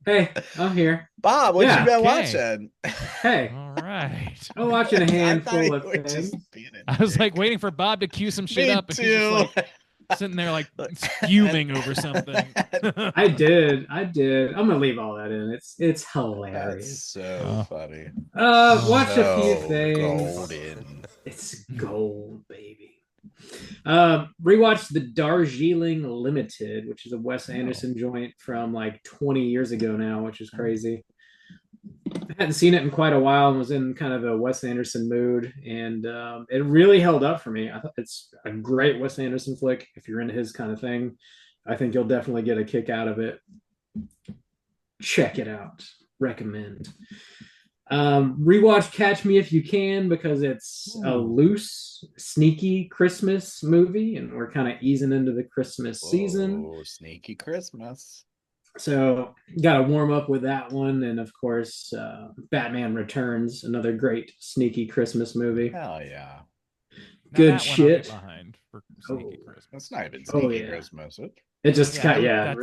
hey, I'm here. Bob, what you Yeah. been Okay. watching? Hey, All right. I'm watching a I thought handful you of were just things. being a I was like dick. waiting for Bob to cue some shit Me up, and he's just too. like sitting there like Look, and fuming over something. I did. I'm gonna leave all that in. It's that's hilarious. so Oh, funny. oh. Watched a few So things. golden. It's gold, baby. Rewatched the Darjeeling Limited, which is a Wes Oh, Anderson joint from like 20 years ago now, which is oh, crazy. I hadn't seen it in quite a while and was in kind of a Wes Anderson mood, and it really held up for me. I thought it's a great Wes Anderson flick. If you're into his kind of thing, I think you'll definitely get a kick out of it. Check it out. Recommend. Rewatch Catch Me If You Can because it's a ooh, loose, sneaky Christmas movie, and we're kind of easing into the Christmas season. whoa, sneaky Christmas. So, got to warm up with that one. And of course, Batman Returns, another great, sneaky Christmas movie. Hell yeah. Now Good that one I'll get shit. behind for Oh, Sneaky Christmas. That's not even oh sneaky yeah. Christmas. It just Yeah, got, yeah,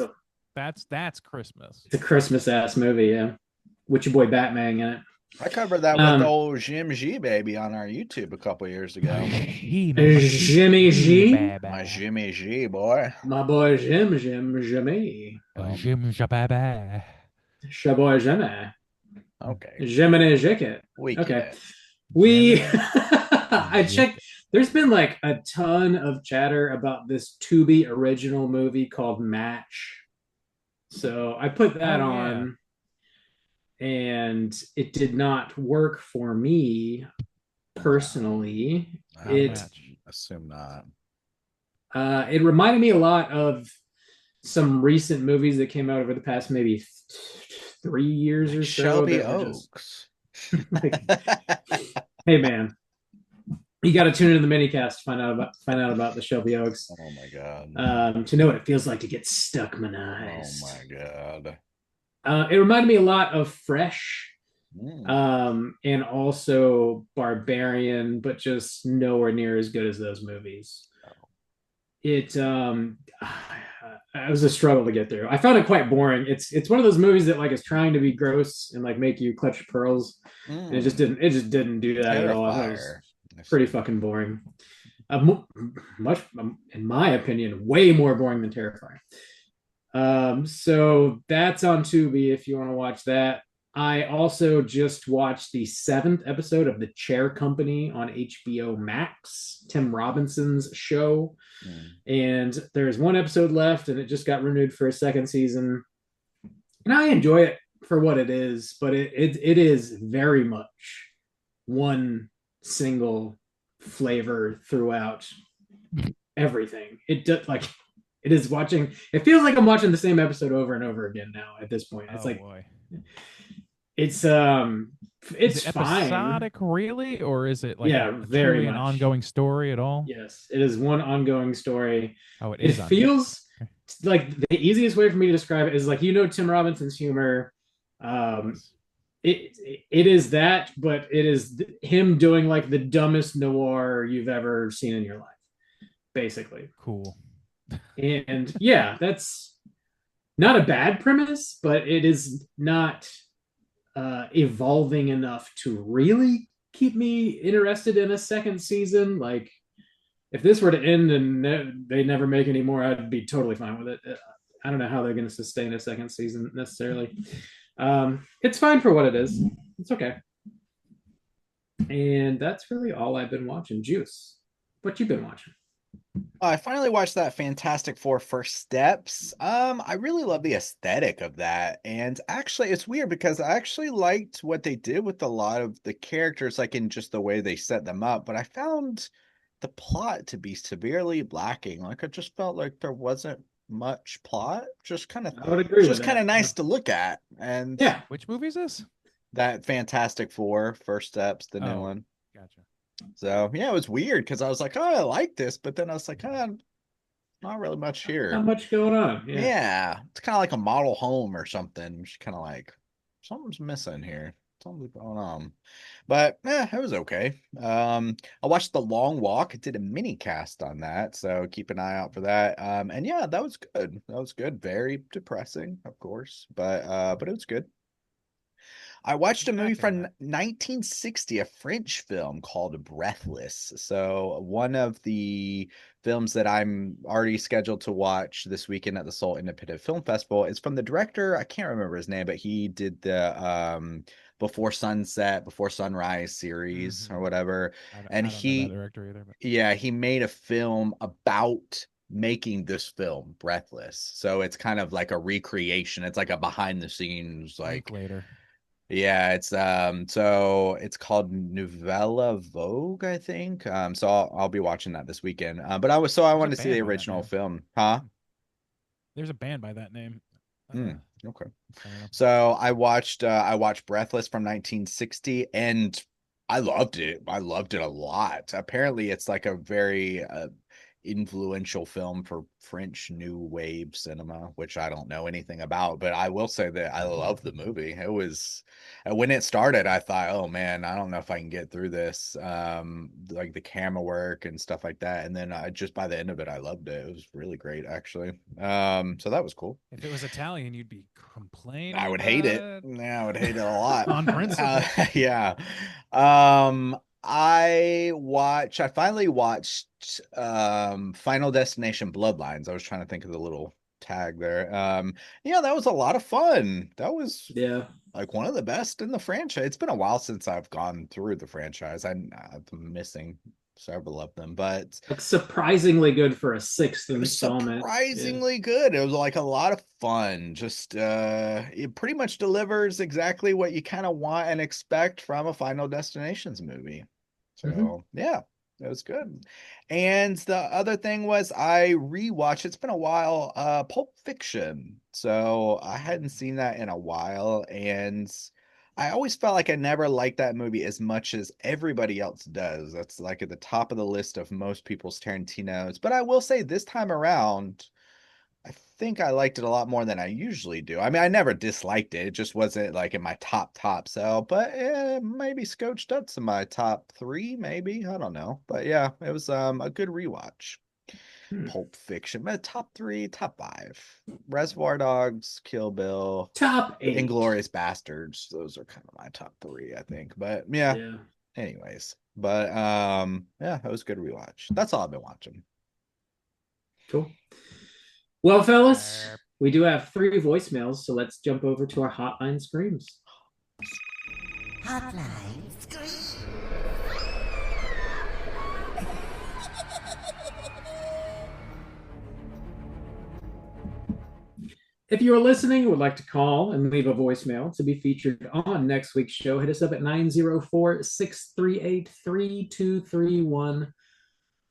that's Christmas. it's a Christmas ass movie, yeah. With your boy Batman in it. I covered that with Um, old Jim G baby on our YouTube a couple years ago. Jimmy G, My Jimmy G boy. my boy Jimmy. Jim Jababa. Shaboy Jimmy. Okay. Jiminy Jicket. We Okay. get it. We I checked. There's been like a ton of chatter about this Tubi original movie called Match. So I put that Oh yeah. on and it did not work for me personally. I It would assume not. it reminded me a lot of some recent movies that came out over the past maybe 3 years Like or so Shelby that were just Oaks. like, hey man, you got to tune into the minicast to find out about the Shelby Oaks. Oh my god. To know what it feels like to get stuck Oh manized. my god. It reminded me a lot of Fresh, Mm. and also Barbarian, but just nowhere near as good as those movies. it it was a struggle to get through. I found it quite boring. It's one of those movies that like is trying to be gross and like make you clutch your pearls, and Mm, it just didn't do that at all. I thought it was Terrifier. I pretty see. fucking boring. Much, in my opinion, way more boring than Terrifying. So that's on Tubi if you want to watch that. I also just watched the seventh episode of The Chair Company on HBO Max, Tim Robinson's show. Mm. And there's one episode left, and it just got renewed for a second season. And I enjoy it for what it is, but it is very much one single flavor throughout everything. It does like it is watching. It feels like I'm watching the same episode over and over again now. At this point, it's Oh like boy. it's Is it's it fine. episodic really, or is it like Yeah, a very truly an much. ongoing story at all? Yes, it is one ongoing story. Oh, it It is ongoing. feels like the easiest way for me to describe it is like Tim Robinson's humor. Um, Yes. it is that, but it is him doing like the dumbest noir you've ever seen in your life, basically. Cool. And yeah, that's not a bad premise, but it is not evolving enough to really keep me interested in a second season. Like, if this were to end and they never make any more, I'd be totally fine with it. I don't know how they're going to sustain a second season necessarily. It's fine for what it is. It's okay. And that's really all I've been watching. Juice, what you been watching? I finally watched that Fantastic Four First Steps. I really love the aesthetic of that. And actually, it's weird because I actually liked what they did with a lot of the characters, like in just the way they set them up. But I found the plot to be severely lacking. Like I just felt like there wasn't much plot. I would agree with Just kind that. of nice to look at. And Yeah. Which movie is this? that Fantastic Four First Steps, the new Oh, one. gotcha. So yeah, it was weird because I was like, oh, I like this, but then I was like, not really much Not here. much going on. Yeah. Yeah, it's kind of like a model home or something. Just kind of like something's missing here. Something's going on. But it was okay. I watched The Long Walk. I did a mini cast on that, so keep an eye out for that. And yeah, that was good. That was good. Very depressing, of course, but it was good. I watched Who's a movie acting in from that? 1960, a French film called Breathless. So, one of the films that I'm already scheduled to watch this weekend at the Seoul Independent Film Festival is from the director. I can't remember his name, but he did the Before Sunset, Before Sunrise series or Hmm. whatever. And I don't know that director either, but yeah, he made a film about making this film, Breathless. So, it's kind of like a recreation. It's like a behind the scenes, like, Linklater. yeah, it's called Novella Vogue, I think. So I'll be watching that this weekend. But I There's a wanted to see the band by that original name. film, huh? Hmm. There's a band by that name. Hmm. Okay. I don't know. So I watched Breathless from 1960 and I loved it. I loved it a lot. Apparently it's like a very influential film for French New Wave cinema, which I don't know anything about, but I will say that I love the movie. It was when it started, I thought, oh man, I don't know if I can get through this. Like the camera work and stuff like that. And then I just by the end of it, I loved it. It was really great, actually. So that was cool. If it was Italian, you'd be I complaining would hate about it. it Yeah, I would hate it a lot. on principle. Yeah. I finally watched Final Destination Bloodlines. I was trying to think of the little tag there. Yeah, that was a lot of fun. That was Yeah. like one of the best in the franchise. It's been a while since I've gone through the franchise. I'm missing several of them, but Like surprisingly good for a sixth it was installment. Yeah. surprisingly good. It was like a lot of fun. Just it pretty much delivers exactly what you kind of want and expect from a Final Destinations movie. Mm-hmm. So, yeah, it was good. And the other thing was I rewatched, it's been a while, Pulp Fiction. So, I hadn't seen that in a while and I always felt like I never liked that movie as much as everybody else does. That's like at the top of the list of most people's Tarantino's. But I will say this time around, I think I liked it a lot more than I usually do. I mean, I never disliked it. It just wasn't like in my top cell, but maybe scotched up to my top three, maybe. I don't know. But yeah, it was a good rewatch. Hmm. Pulp Fiction, but top 3, top 5. Reservoir Dogs, Kill Bill, Top 8. Inglorious Bastards. Those are kind of my top 3, I think. But yeah, Yeah. anyways. But yeah, that was a good rewatch. That's all I've been watching. Cool. Well, fellas, we do have 3 voicemails, so let's jump over to our hotline screams. Hotline scream. If you are listening and would like to call and leave a voicemail to be featured on next week's show, hit us up at 904-638-3231.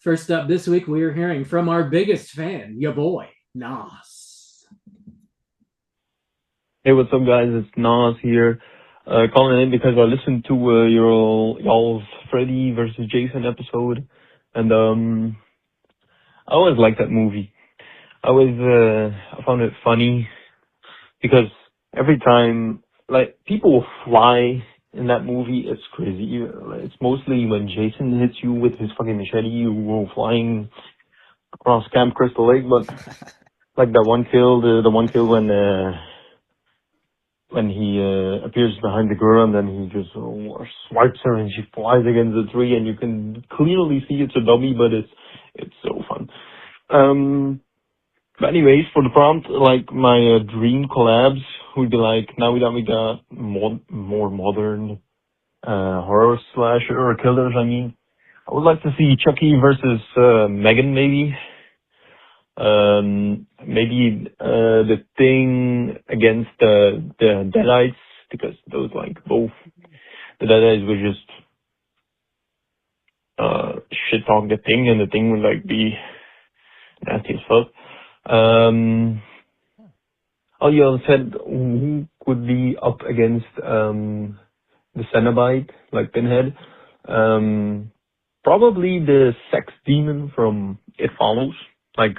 First up this week, we are hearing from our biggest fan, your boy, Nas. Hey, what's up, guys? It's Nas here, calling in because I listened to y'all's Freddy versus Jason episode, and I always liked that movie. I found it funny because every time, like, people will fly in that movie, it's crazy. It's mostly when Jason hits you with his fucking machete, you go flying across Camp Crystal Lake, but like the one kill when he appears behind the girl and then he just swipes her and she flies against the tree and you can clearly see it's a dummy, but it's so fun. But anyways, for the prompt, like my dream collabs would be like, now that we got more modern horror slasher or killers, I mean, I would like to see Chucky versus Megan, maybe. Maybe the Thing against the Deadites, because those, like, both the Deadites would just shit talk the Thing, and the Thing would, like, be nasty as fuck. Oh, you said who could be up against the Cenobite, like Pinhead? Probably the sex demon from It Follows. Like,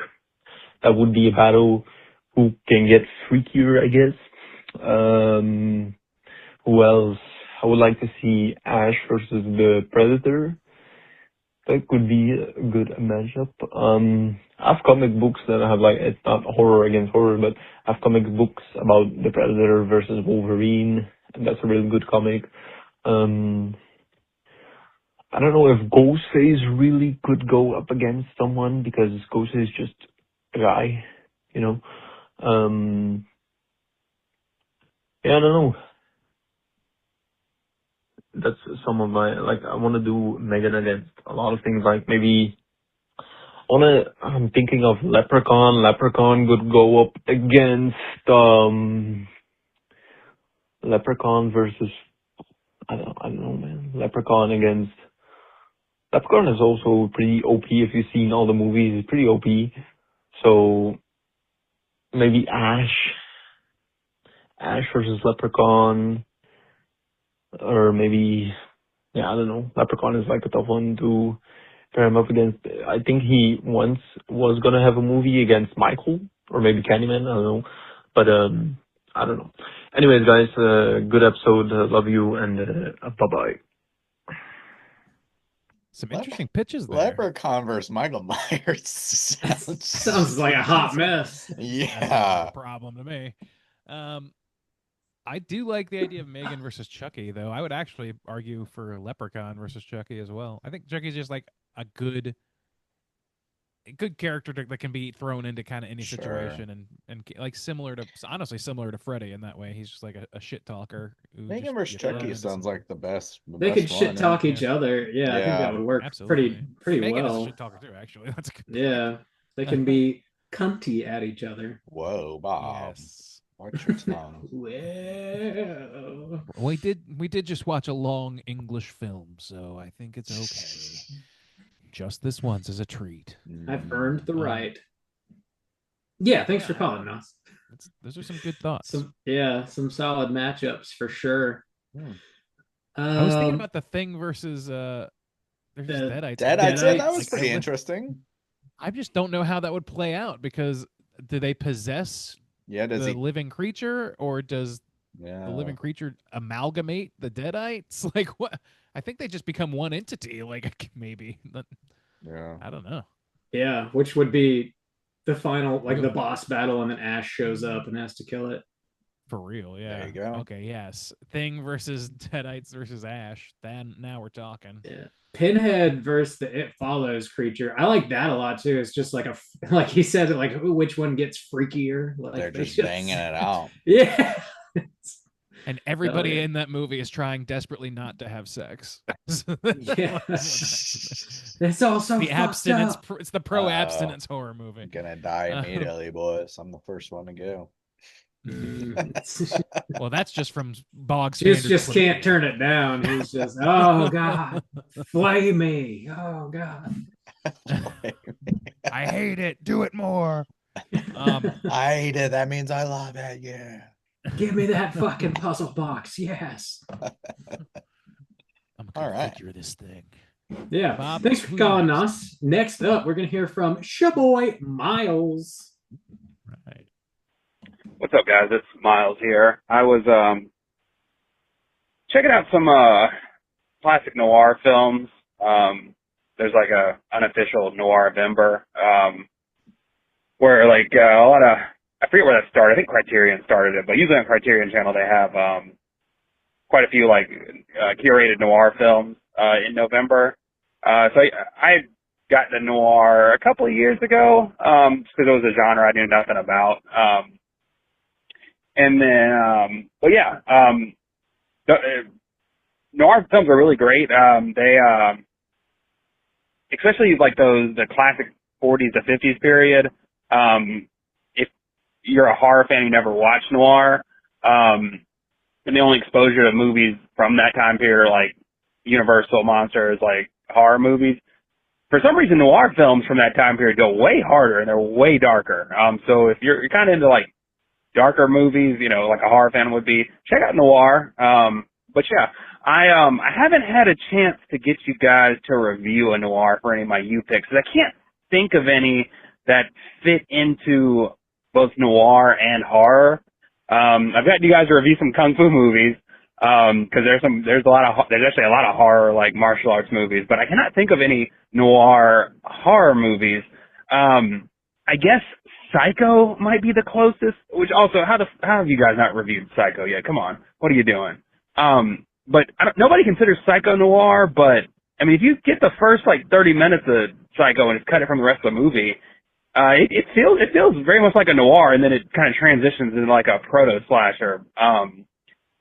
that would be a battle who can get freakier, I guess. Who else? I would like to see Ash versus the Predator. That could be a good matchup. I have comic books that have, like, it's not horror against horror, but I have comic books about the Predator versus Wolverine, and that's a really good comic. I don't know if Ghostface really could go up against someone, because Ghostface is just a guy, you know. Yeah, I don't know. That's some of my, like, I want to do Megan against a lot of things, like maybe I'm thinking of Leprechaun. Leprechaun could go up against Leprechaun versus, I don't know, man. Leprechaun is also pretty OP. If you've seen all the movies, it's pretty OP. So maybe Ash versus Leprechaun, or maybe, yeah, I don't know. Leprechaun is like a tough one to pair him up against. I think he once was gonna have a movie against Michael, or maybe Candyman. I don't know, but I don't know. Anyways, guys, good episode. Love you, and bye bye. Some interesting pitches there. Leprechaun versus Michael Myers sounds like a hot mess. Yeah, a problem to me. I do like the idea of Megan versus Chucky, though. I would actually argue for Leprechaun versus Chucky as well. I think Chucky's just like a good character that can be thrown into kind of any situation, and like similar to Freddy in that way. He's just like a shit talker. Megan versus Chucky sounds like the best. They could shit talk each other. Yeah, I think that would work pretty Megan well. is a shit talker too, actually. That's a good point. Yeah, they can be cunty at each other. Whoa, Bob. Yes. Watch your tongue. Well, we did just watch a long English film, so I think it's okay. Just this once is a treat. I've earned the right. Yeah, thanks for calling, Nas. Those are some good thoughts. Some solid matchups for sure. I was thinking about the Thing versus Deadites. Deadites, that was pretty interesting. I just don't know how that would play out, because do they possess the living creature, or does the living creature amalgamate the Deadites? Like, what? I think they just become one entity. Like, maybe. Yeah. I don't know. Yeah, which would be the final, like the Really? boss battle, and then Ash shows up and has to kill it. For real, There yeah. you go. Okay, yes. Thing versus Deadites versus Ash. Then now we're talking. Yeah. Pinhead versus the It Follows creature. I like that a lot too. It's just like like he said, like which one gets freakier? They're Like they just banging just, it out. yeah. And Hell everybody yeah. in that movie is trying desperately not to have sex. Yeah. It's all so The fucked abstinence. up. It's the pro Uh-oh. abstinence horror movie. Gonna die Um, immediately, boys. I'm the first one to go. well, that's just from bog Juice standard just can't chlamydia. turn it down. He's just, oh God, flay me. Oh God. I hate it. Do it more. I hate it. That means I love it. Yeah. Give me that fucking puzzle box. Yes. I'm All gonna right. figure this thing. Yeah. Bob, Thanks for who's calling next? us. Next up, we're gonna hear from Shaboy Miles. Right. What's up, guys? It's Miles here. I was checking out some classic noir films. There's like a unofficial noir November where like a lot of, I forget where that started. I think Criterion started it, but usually on Criterion Channel they have quite a few like curated noir films in November. So I got into noir a couple of years ago because it was a genre I knew nothing about. And then, but yeah, noir films are really great. They, especially like the classic 40s to 50s period. If you're a horror fan, you never watched noir. And the only exposure to movies from that time period are like Universal monsters, like horror movies. For some reason, noir films from that time period go way harder and they're way darker. So if you're kind of into like darker movies, you know, like a horror fan would be, check out noir. But yeah, I haven't had a chance to get you guys to review a noir for any of my U picks. I can't think of any that fit into both noir and horror. I've got you guys to review some kung fu movies, cause there's actually a lot of horror, like martial arts movies, but I cannot think of any noir horror movies. I guess Psycho might be the closest, which also, how have you guys not reviewed Psycho yet? Come on. What are you doing? But nobody considers Psycho noir, but I mean, if you get the first like 30 minutes of Psycho and just cut it from the rest of the movie, it feels very much like a noir, and then it kind of transitions into like a proto slasher.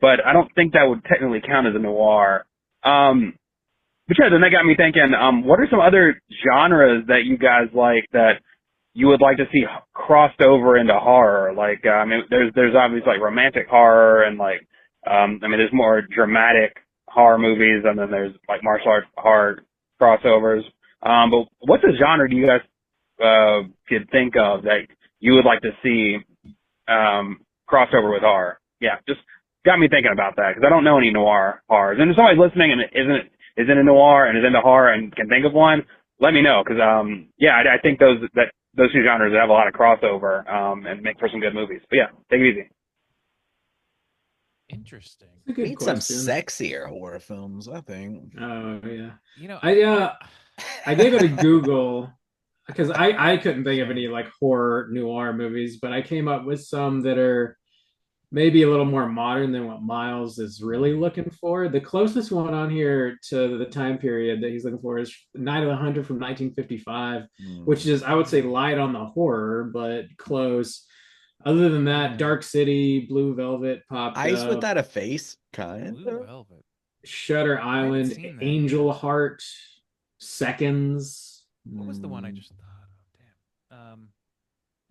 But I don't think that would technically count as a noir. But yeah, then that got me thinking, what are some other genres that you guys like that you would like to see crossed over into horror? Like, I mean, there's obviously like romantic horror and like, I mean, there's more dramatic horror movies, and then there's like martial arts horror crossovers. But what's a genre do you guys could think of that you would like to see crossover with horror? Yeah, just got me thinking about that because I don't know any noir horrors. And if somebody's listening and is in a noir and is into horror and can think of one, let me know because yeah, I think those two genres have a lot of crossover and make for some good movies. But yeah, take it easy. Interesting. That's a good Need some question. sexier horror films, I think. Oh yeah. You know, I gave it a Google because I couldn't think of any like horror noir movies, but I came up with some that are maybe a little more modern than what Miles is really looking for. The closest one on here to the time period that he's looking for is Night of the Hunter from 1955, which is, I would say, light on the horror, but close. Other than that, Dark City, Blue Velvet popped Eyes up. Without a Face, kind Blue of. Velvet. Shutter Island, seen that Angel yet. Heart, Seconds. What was the one I just thought of? Damn.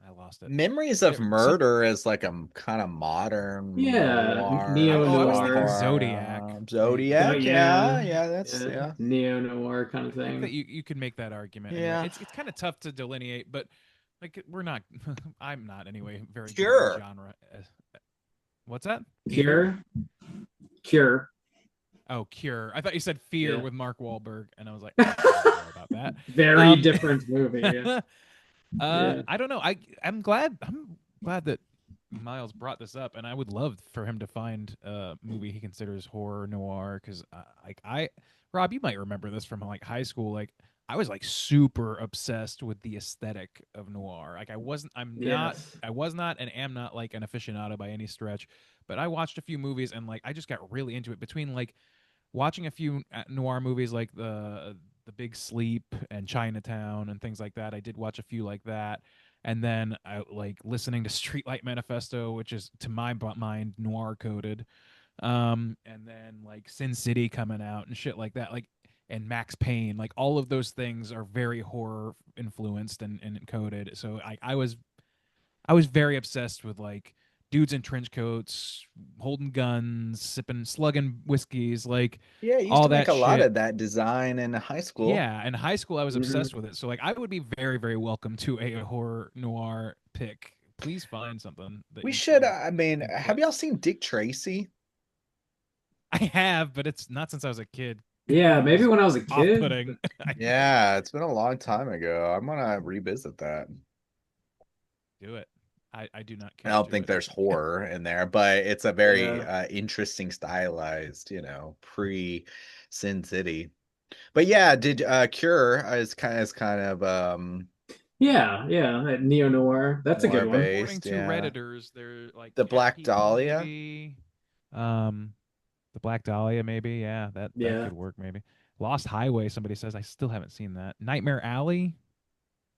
I lost it. Memories of Murder is like a kind of modern Neo I was noir, thinking Zodiac. Zodiac, yeah, that's neo noir kind of I think thing. that you could make that argument. Yeah. Anyway. It's kind of tough to delineate, but like we're not. I'm not anyway. Very good Sure. at genre. What's that? Cure. Oh, Cure. I thought you said Fear with Mark Wahlberg, and I was like, I don't know about that. Very different movie. Yeah. I don't know. I'm glad that Miles brought this up, and I would love for him to find a movie he considers horror noir because Rob, you might remember this from like high school. Like I was like super obsessed with the aesthetic of noir. Like Yes. I was not and am not like an aficionado by any stretch, but I watched a few movies and like I just got really into it between like watching a few noir movies like the Big Sleep and Chinatown and things like that. I did watch a few like that. And then I like listening to Streetlight Manifesto, which is to my mind noir coded, and then like Sin City coming out and shit like that, like and Max Payne, like all of those things are very horror influenced and coded. So I was very obsessed with like dudes in trench coats, holding guns, sipping, slugging whiskeys, like Yeah, I used all to make that a lot shit. of that design in high school. Yeah, in high school I was Mhm. obsessed with it. So like I would be very very welcome to a horror noir pick. Please find something that We should, you I mean, can have put. y'all seen Dick Tracy? I have, but it's not since I was a kid. Yeah, It maybe was when I was a kid. off-putting. I Yeah, it's been a long time ago. I'm gonna revisit that. do it. I do not I care don't to think it. there's horror in there, but it's a very Yeah. interesting stylized, pre Sin City. But yeah, did Cure is kind of Yeah, yeah, that neo noir. That's a good noir one. According based, to yeah. Redditors, they're like The cat Black people, Dahlia. maybe. Um, the Black Dahlia, maybe. Yeah, that Yeah. could work, maybe. Lost Highway. Somebody says I still haven't seen that. Nightmare Alley.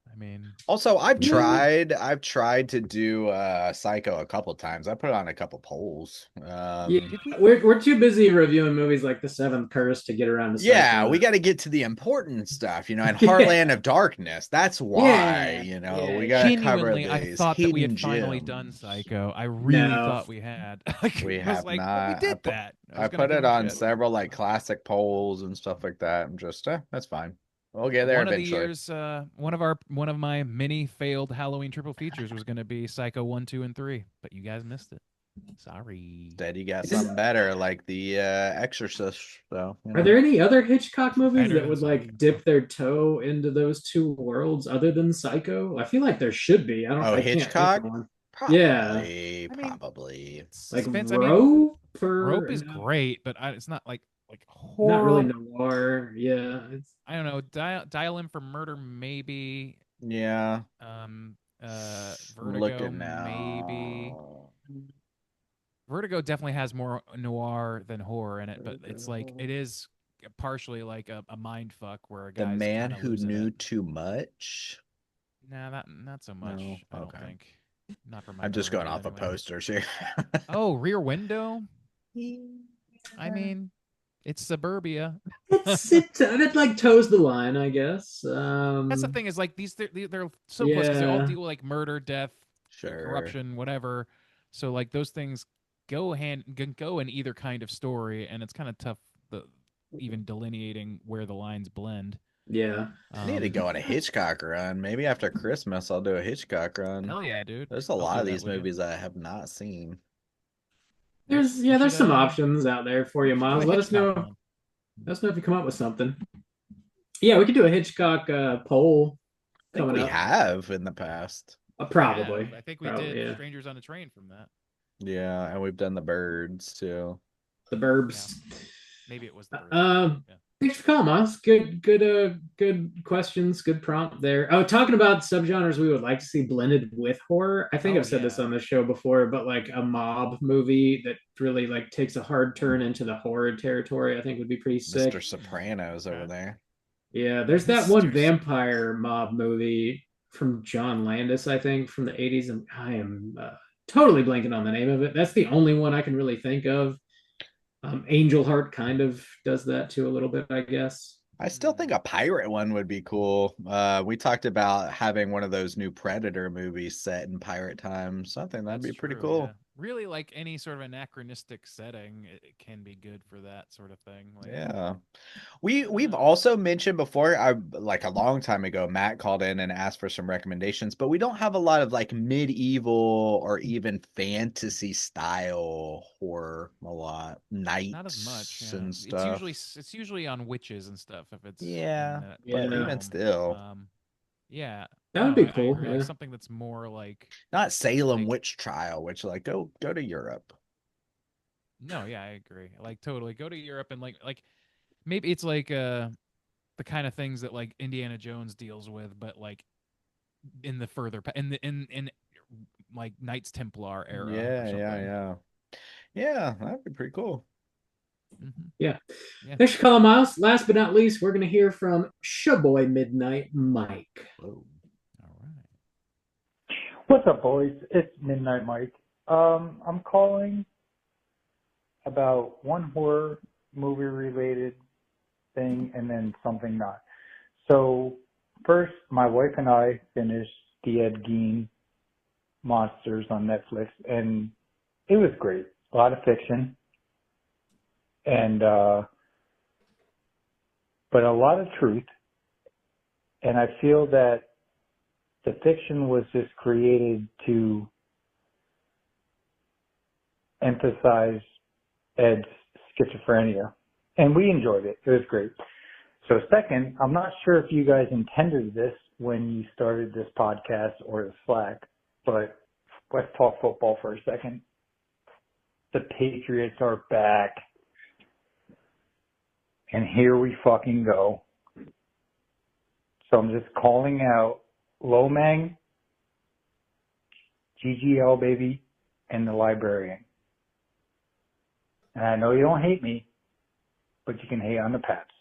I mean, Also, I've Yeah. tried I've tried to do Psycho a couple times. I put it on a couple polls. Yeah. did we? We're too busy reviewing movies like The Seventh Curse to get around to Yeah, Psycho. we got to get to the important stuff, and Yeah. Heartland of Darkness. That's why, Yeah. Yeah, we got yeah. to cover Genuinely, I these thought that we had hidden finally done gems. Psycho. I really No. thought we had. Like, We I was have like, well, we not. did that. I I was gonna put give it him on shit. several like classic polls and stuff like that. I'm just, that's fine. We'll get there One of the eventually. years, one of my many failed Halloween triple features was going to be Psycho 1, 2, and 3, but you guys missed it. Sorry. Instead, you got Is, something better like the Exorcist. So, are there any other Hitchcock movies Better that than would Psycho. like dip their toe into those two worlds other than Psycho? I feel like there should be. Oh, I can't think of Hitchcock? one. Yeah. Probably, I mean, probably. Like suspense. I mean, Rope Rope or is no, great, but it's not like not really horror. noir. Yeah. It's I don't know. Dial in for Murder, maybe. Yeah, I'm Vertigo, looking maybe. now. Vertigo definitely has more noir than horror in it, but it's like it is partially like a mind fuck where a The guy's Man kind of Who losing Knew it. Too Much. Nah, not so No, much. I don't okay. think. Not for my I'm just going purview off of anyway. posters here. Oh, Rear Window. I mean, it's suburbia. it like toes the line, I guess. That's the thing is like they're so close because they all Yeah. deal with like murder, death, Sure. corruption, whatever. So like those things can go in either kind of story, and it's kind of tough the even delineating where the lines blend. Yeah. I need to go on a Hitchcock run. Maybe after Christmas, I'll do a Hitchcock run. Hell yeah, dude! There's a I'll lot do of that these with you. movies I have not seen. Yep. There's You there's should some options out there for you, do Miles. a Let us Hitchcock know. one. Let us know if you come up with something. Yeah, we could do a Hitchcock poll I think coming we up. have in the past. Probably. I think we Probably, did yeah. Strangers on a Train from that. Yeah, and we've done the birds too. The Yeah, Burbs. maybe it was the birds. Yeah. Thanks for calling, Miles. Good questions. Good prompt there. Oh, talking about subgenres we would like to see blended with horror. I think Oh I've said this yeah. on the show before, but like a mob movie that really like takes a hard turn into the horror territory, I think would be pretty Mr. sick. Sopranos over Okay. there. Yeah, there's that one Mr. vampire mob movie from John Landis, I think, from the 80s, and I am totally blanking on the name of it. That's the only one I can really think of. Angel Heart kind of does that too a little bit, I guess. I still think a pirate one would be cool. We talked about having one of those new Predator movies set in pirate times. I think that'd That's be pretty true, yeah. cool. Really, like any sort of anachronistic setting, it can be good for that sort of thing. Like, Yeah. I don't We've know. also mentioned before, I like a long time ago, Matt called in and asked for some recommendations, but we don't have a lot of like medieval or even fantasy style horror a lot. Not as much, Knights yeah. and stuff. It's usually on witches and stuff if it's in Yeah, that but Yeah, even realm. still, Yeah, that no, would be I cool. agree. Like Yeah. something that's more not Salem like Witch Trial, which like go to Europe. no, yeah, I agree. Like totally go to Europe and like maybe it's like the kind of things that like Indiana Jones deals with, but like in the further in like Knights Templar era or Yeah, yeah, something. yeah. Yeah, that'd be pretty cool. Mm-hmm. Yeah. Yeah. Thanks for calling, Miles. Last but not least, we're going to hear from Showboy Midnight Mike. Whoa. All right. What's up, boys? It's Midnight Mike. I'm calling about one horror movie related thing and then something not. So first, my wife and I finished the Ed Gein Monsters on Netflix, and it was great. A lot of fiction, and but a lot of truth. And I feel that the fiction was just created to emphasize Ed's schizophrenia, and we enjoyed it. It was great. So second, I'm not sure if you guys intended this when you started this podcast or the Slack, but let's talk football for a second. The Patriots are back, and here we fucking go. So I'm just calling out Lomang, GGL baby, and the librarian. And I know you don't hate me, but you can hate on the Pats.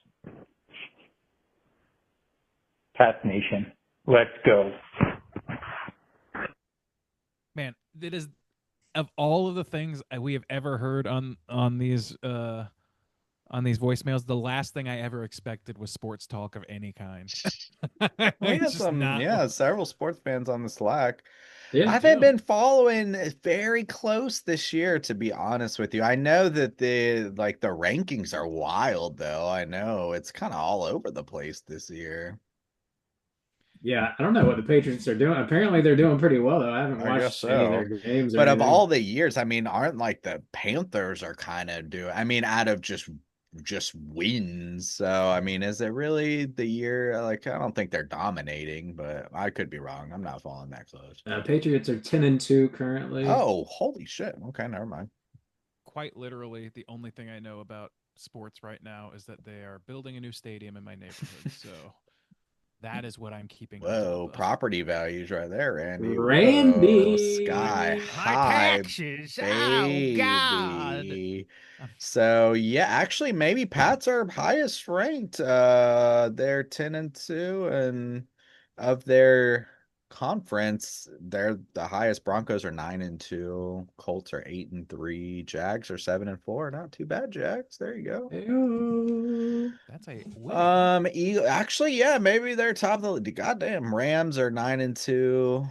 Pats Nation, let's go. Man, it is of all of the things we have ever heard on these voicemails, the last thing I ever expected was sports talk of any kind. We had It's just not several sports fans on the Slack. Yeah. I haven't been following very close this year, to be honest with you. I know that the rankings are wild, though. I know it's kind of all over the place this year. Yeah, I don't know what the Patriots are doing. Apparently, they're doing pretty well, though. I haven't I guess watched any of their so. games or But of anything. all the years, I mean, aren't like the Panthers are kind of doing, I mean, out of just wins. So, I mean, is it really the year? Like, I don't think they're dominating, but I could be wrong. I'm not following that close. Patriots are 10-2 currently. Oh, holy shit. Okay, never mind. Quite literally, the only thing I know about sports right now is that they are building a new stadium in my neighborhood. So that is what I'm keeping. Whoa, property values right there, Randy. Randy. Whoa, sky high, taxes. baby. Oh, God. So yeah, actually, maybe Pats are highest ranked. They're 10-2, and of their conference, they're the highest. Broncos are 9-2. Colts are 8-3. Jags are 7-4. Not too bad, Jags. There you go. Ew. That's a win. Actually, yeah, maybe they're top of the goddamn Rams are 9-2.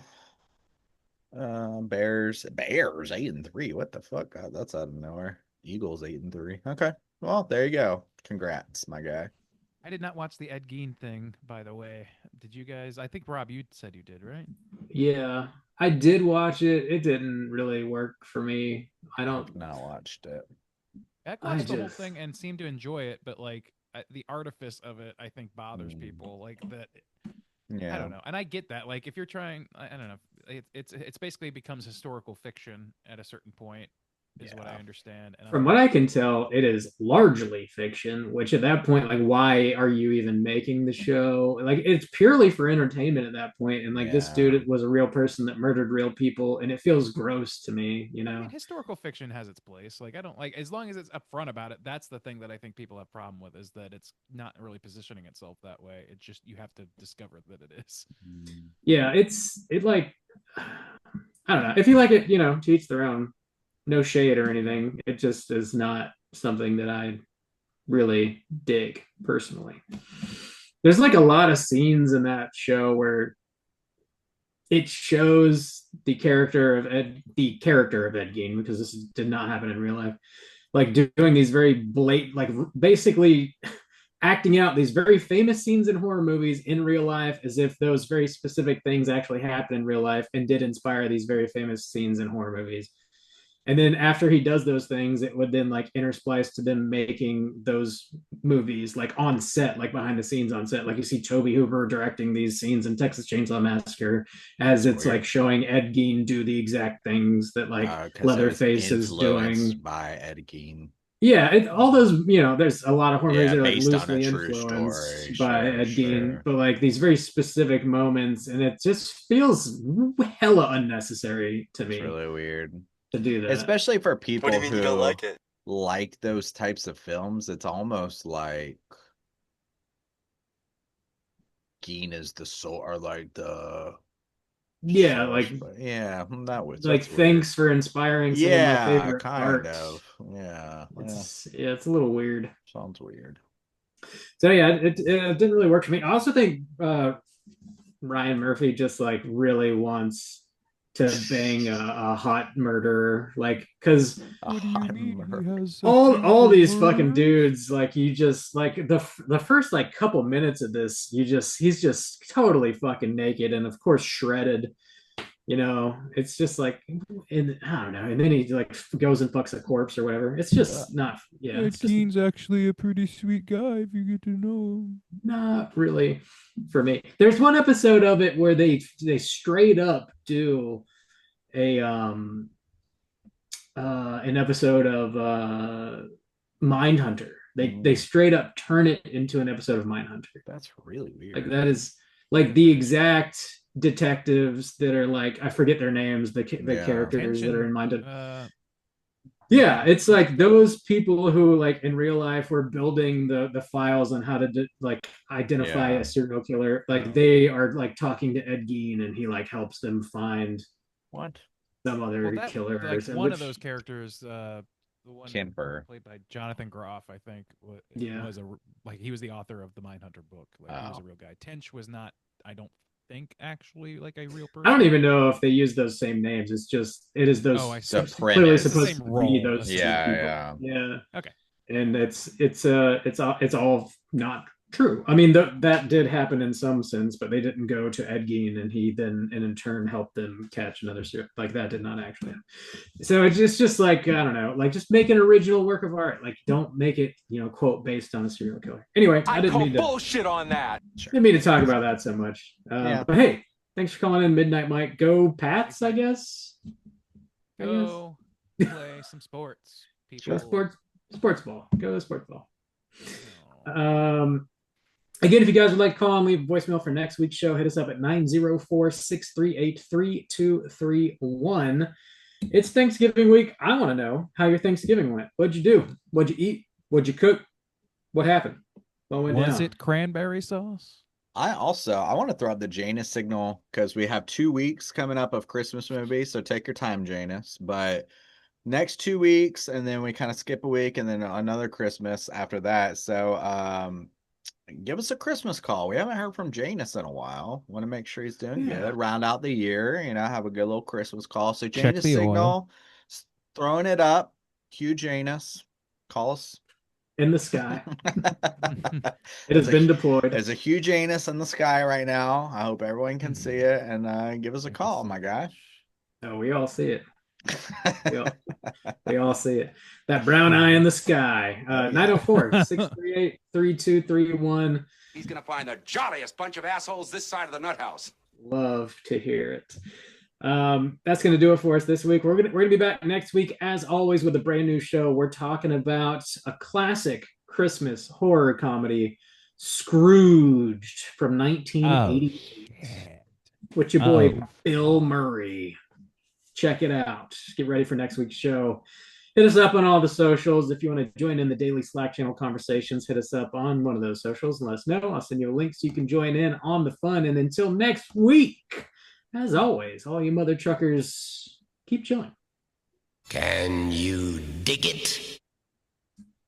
Bears 8-3. What the fuck? God, that's out of nowhere. Eagles 8-3. Okay. Well, there you go. Congrats, my guy. I did not watch the Ed Gein thing, by the way. Did you guys? I think Rob, you said you did, right? Yeah, I did watch it. It didn't really work for me. I've not watched it. I watched the whole thing and seemed to enjoy it, but like the artifice of it, I think bothers people. Like that. Yeah. I don't know, and I get that. Like if you're trying, I don't know. It's basically becomes historical fiction at a certain point, is what I understand. And From what I can tell, it is largely fiction, which at that point, like, why are you even making the show? Like, it's purely for entertainment at that point. And like, this dude was a real person that murdered real people, and it feels gross to me, you know? I mean, historical fiction has its place. Like, I don't like, as long as it's upfront about it, that's the thing that I think people have problem with, is that it's not really positioning itself that way. It's just, you have to discover that it is. Yeah, it like, I don't know. If you like it, you know, to each their own. No shade or anything. It just is not something that I really dig personally. There's like a lot of scenes in that show where it shows the character of Ed Gein, because this did not happen in real life, like doing these very blatant, like basically acting out these very famous scenes in horror movies in real life as if those very specific things actually happened in real life and did inspire these very famous scenes in horror movies. And then after he does those things, it would then like intersplice to them making those movies like on set, like behind the scenes on set. Like you see Toby Hooper directing these scenes in Texas Chainsaw Massacre, as it's like showing Ed Gein do the exact things that like Leatherface is doing by Ed Gein. Yeah, all those, there's a lot of horror movies Yeah, that are like based on a loosely true story. influenced by Sure, Ed Gein, sure. but like these very specific moments, and it just feels hella unnecessary to It's me really weird. to do that. Especially for What do people you mean you don't who like it? like those types of films. It's almost like Gein is the soul, or like the Yeah, source. But yeah, that's weird. thanks for inspiring some of my Yeah, favorite kind art. of. Yeah, yeah. It's a little weird. Sounds weird. So yeah, it didn't really work for me. I also think Ryan Murphy just like really wants to bang a hot murderer, like because What do you mean he has a thing all for these fucking murderers? dudes, like you just like the first like couple minutes of this, he's just totally fucking naked and of course shredded. It's just like, and I don't know, and then he like goes and fucks a corpse or whatever. It's just not, yeah, Ed it's just Gein's actually a pretty sweet guy if you get to know him. not really for me. There's one episode of it where they straight up do a an episode of Mindhunter. They straight up turn it into an episode of Mindhunter. That's really weird. Like that is like the exact detectives that are like, I forget their names, the characters that are in Mindhunter. Yeah, it's like those people who like in real life were building the files on how to like identify a serial killer. Like they are like talking to Ed Gein and he like helps them find what some other killers. Like one of those characters, the one Kimber, played by Jonathan Groff, I think, was he was the author of the Mindhunter book. Like he was a real guy. Tench was not, I don't think, actually like a real person. I don't even know if they use those same names. It's just it is those clearly supposed to be those two people. Yeah. Okay. And it's all not true. I mean, that did happen in some sense, but they didn't go to Ed Gein and he then and in turn helped them catch another serial. Like that did not actually happen. So it's just like, I don't know, like just make an original work of art. Like don't make it, quote, based on a serial killer. Anyway, I didn't mean to bullshit on that. Didn't mean to talk about that so much. But hey, thanks for calling in, Midnight Mike. Go Pats, I guess. Go play some sports. People. Go sports ball. Go to sports ball. Again, if you guys would like to call and leave a voicemail for next week's show, hit us up at 904-638-3231. It's Thanksgiving week. I want to know how your Thanksgiving went. What'd you do? What'd you eat? What'd you cook? What happened? What went down? Was it cranberry sauce? I want to throw out the Janus signal because we have 2 weeks coming up of Christmas movies, so take your time, Janus. But next 2 weeks, and then we kind of skip a week, and then another Christmas after that. So give us a Christmas call. We haven't heard from Janus in a while. Want to make sure he's doing good. Round out the year, have a good little Christmas call. So Janus signal, throwing it up. Cue Janus. Call us. In the sky. It has been deployed. There's a huge anus in the sky right now. I hope everyone can see it and give us a call, my guy. Oh, we all see it. We all see it. That brown eye in the sky. 904-638-3231. He's gonna find the jolliest bunch of assholes this side of the nut house. Love to hear it. That's going to do it for us this week. We're gonna be back next week, as always, with a brand new show. We're talking about a classic Christmas horror comedy, Scrooged, from 1988, with your boy Bill Murray. Check it out. Get ready for next week's show. Hit us up on all the socials. If you want to join in the daily Slack channel conversations, hit us up on one of those socials and let us know. I'll send you a link so you can join in on the fun. And until next week, as always, all you mother truckers, keep chilling. Can you dig it?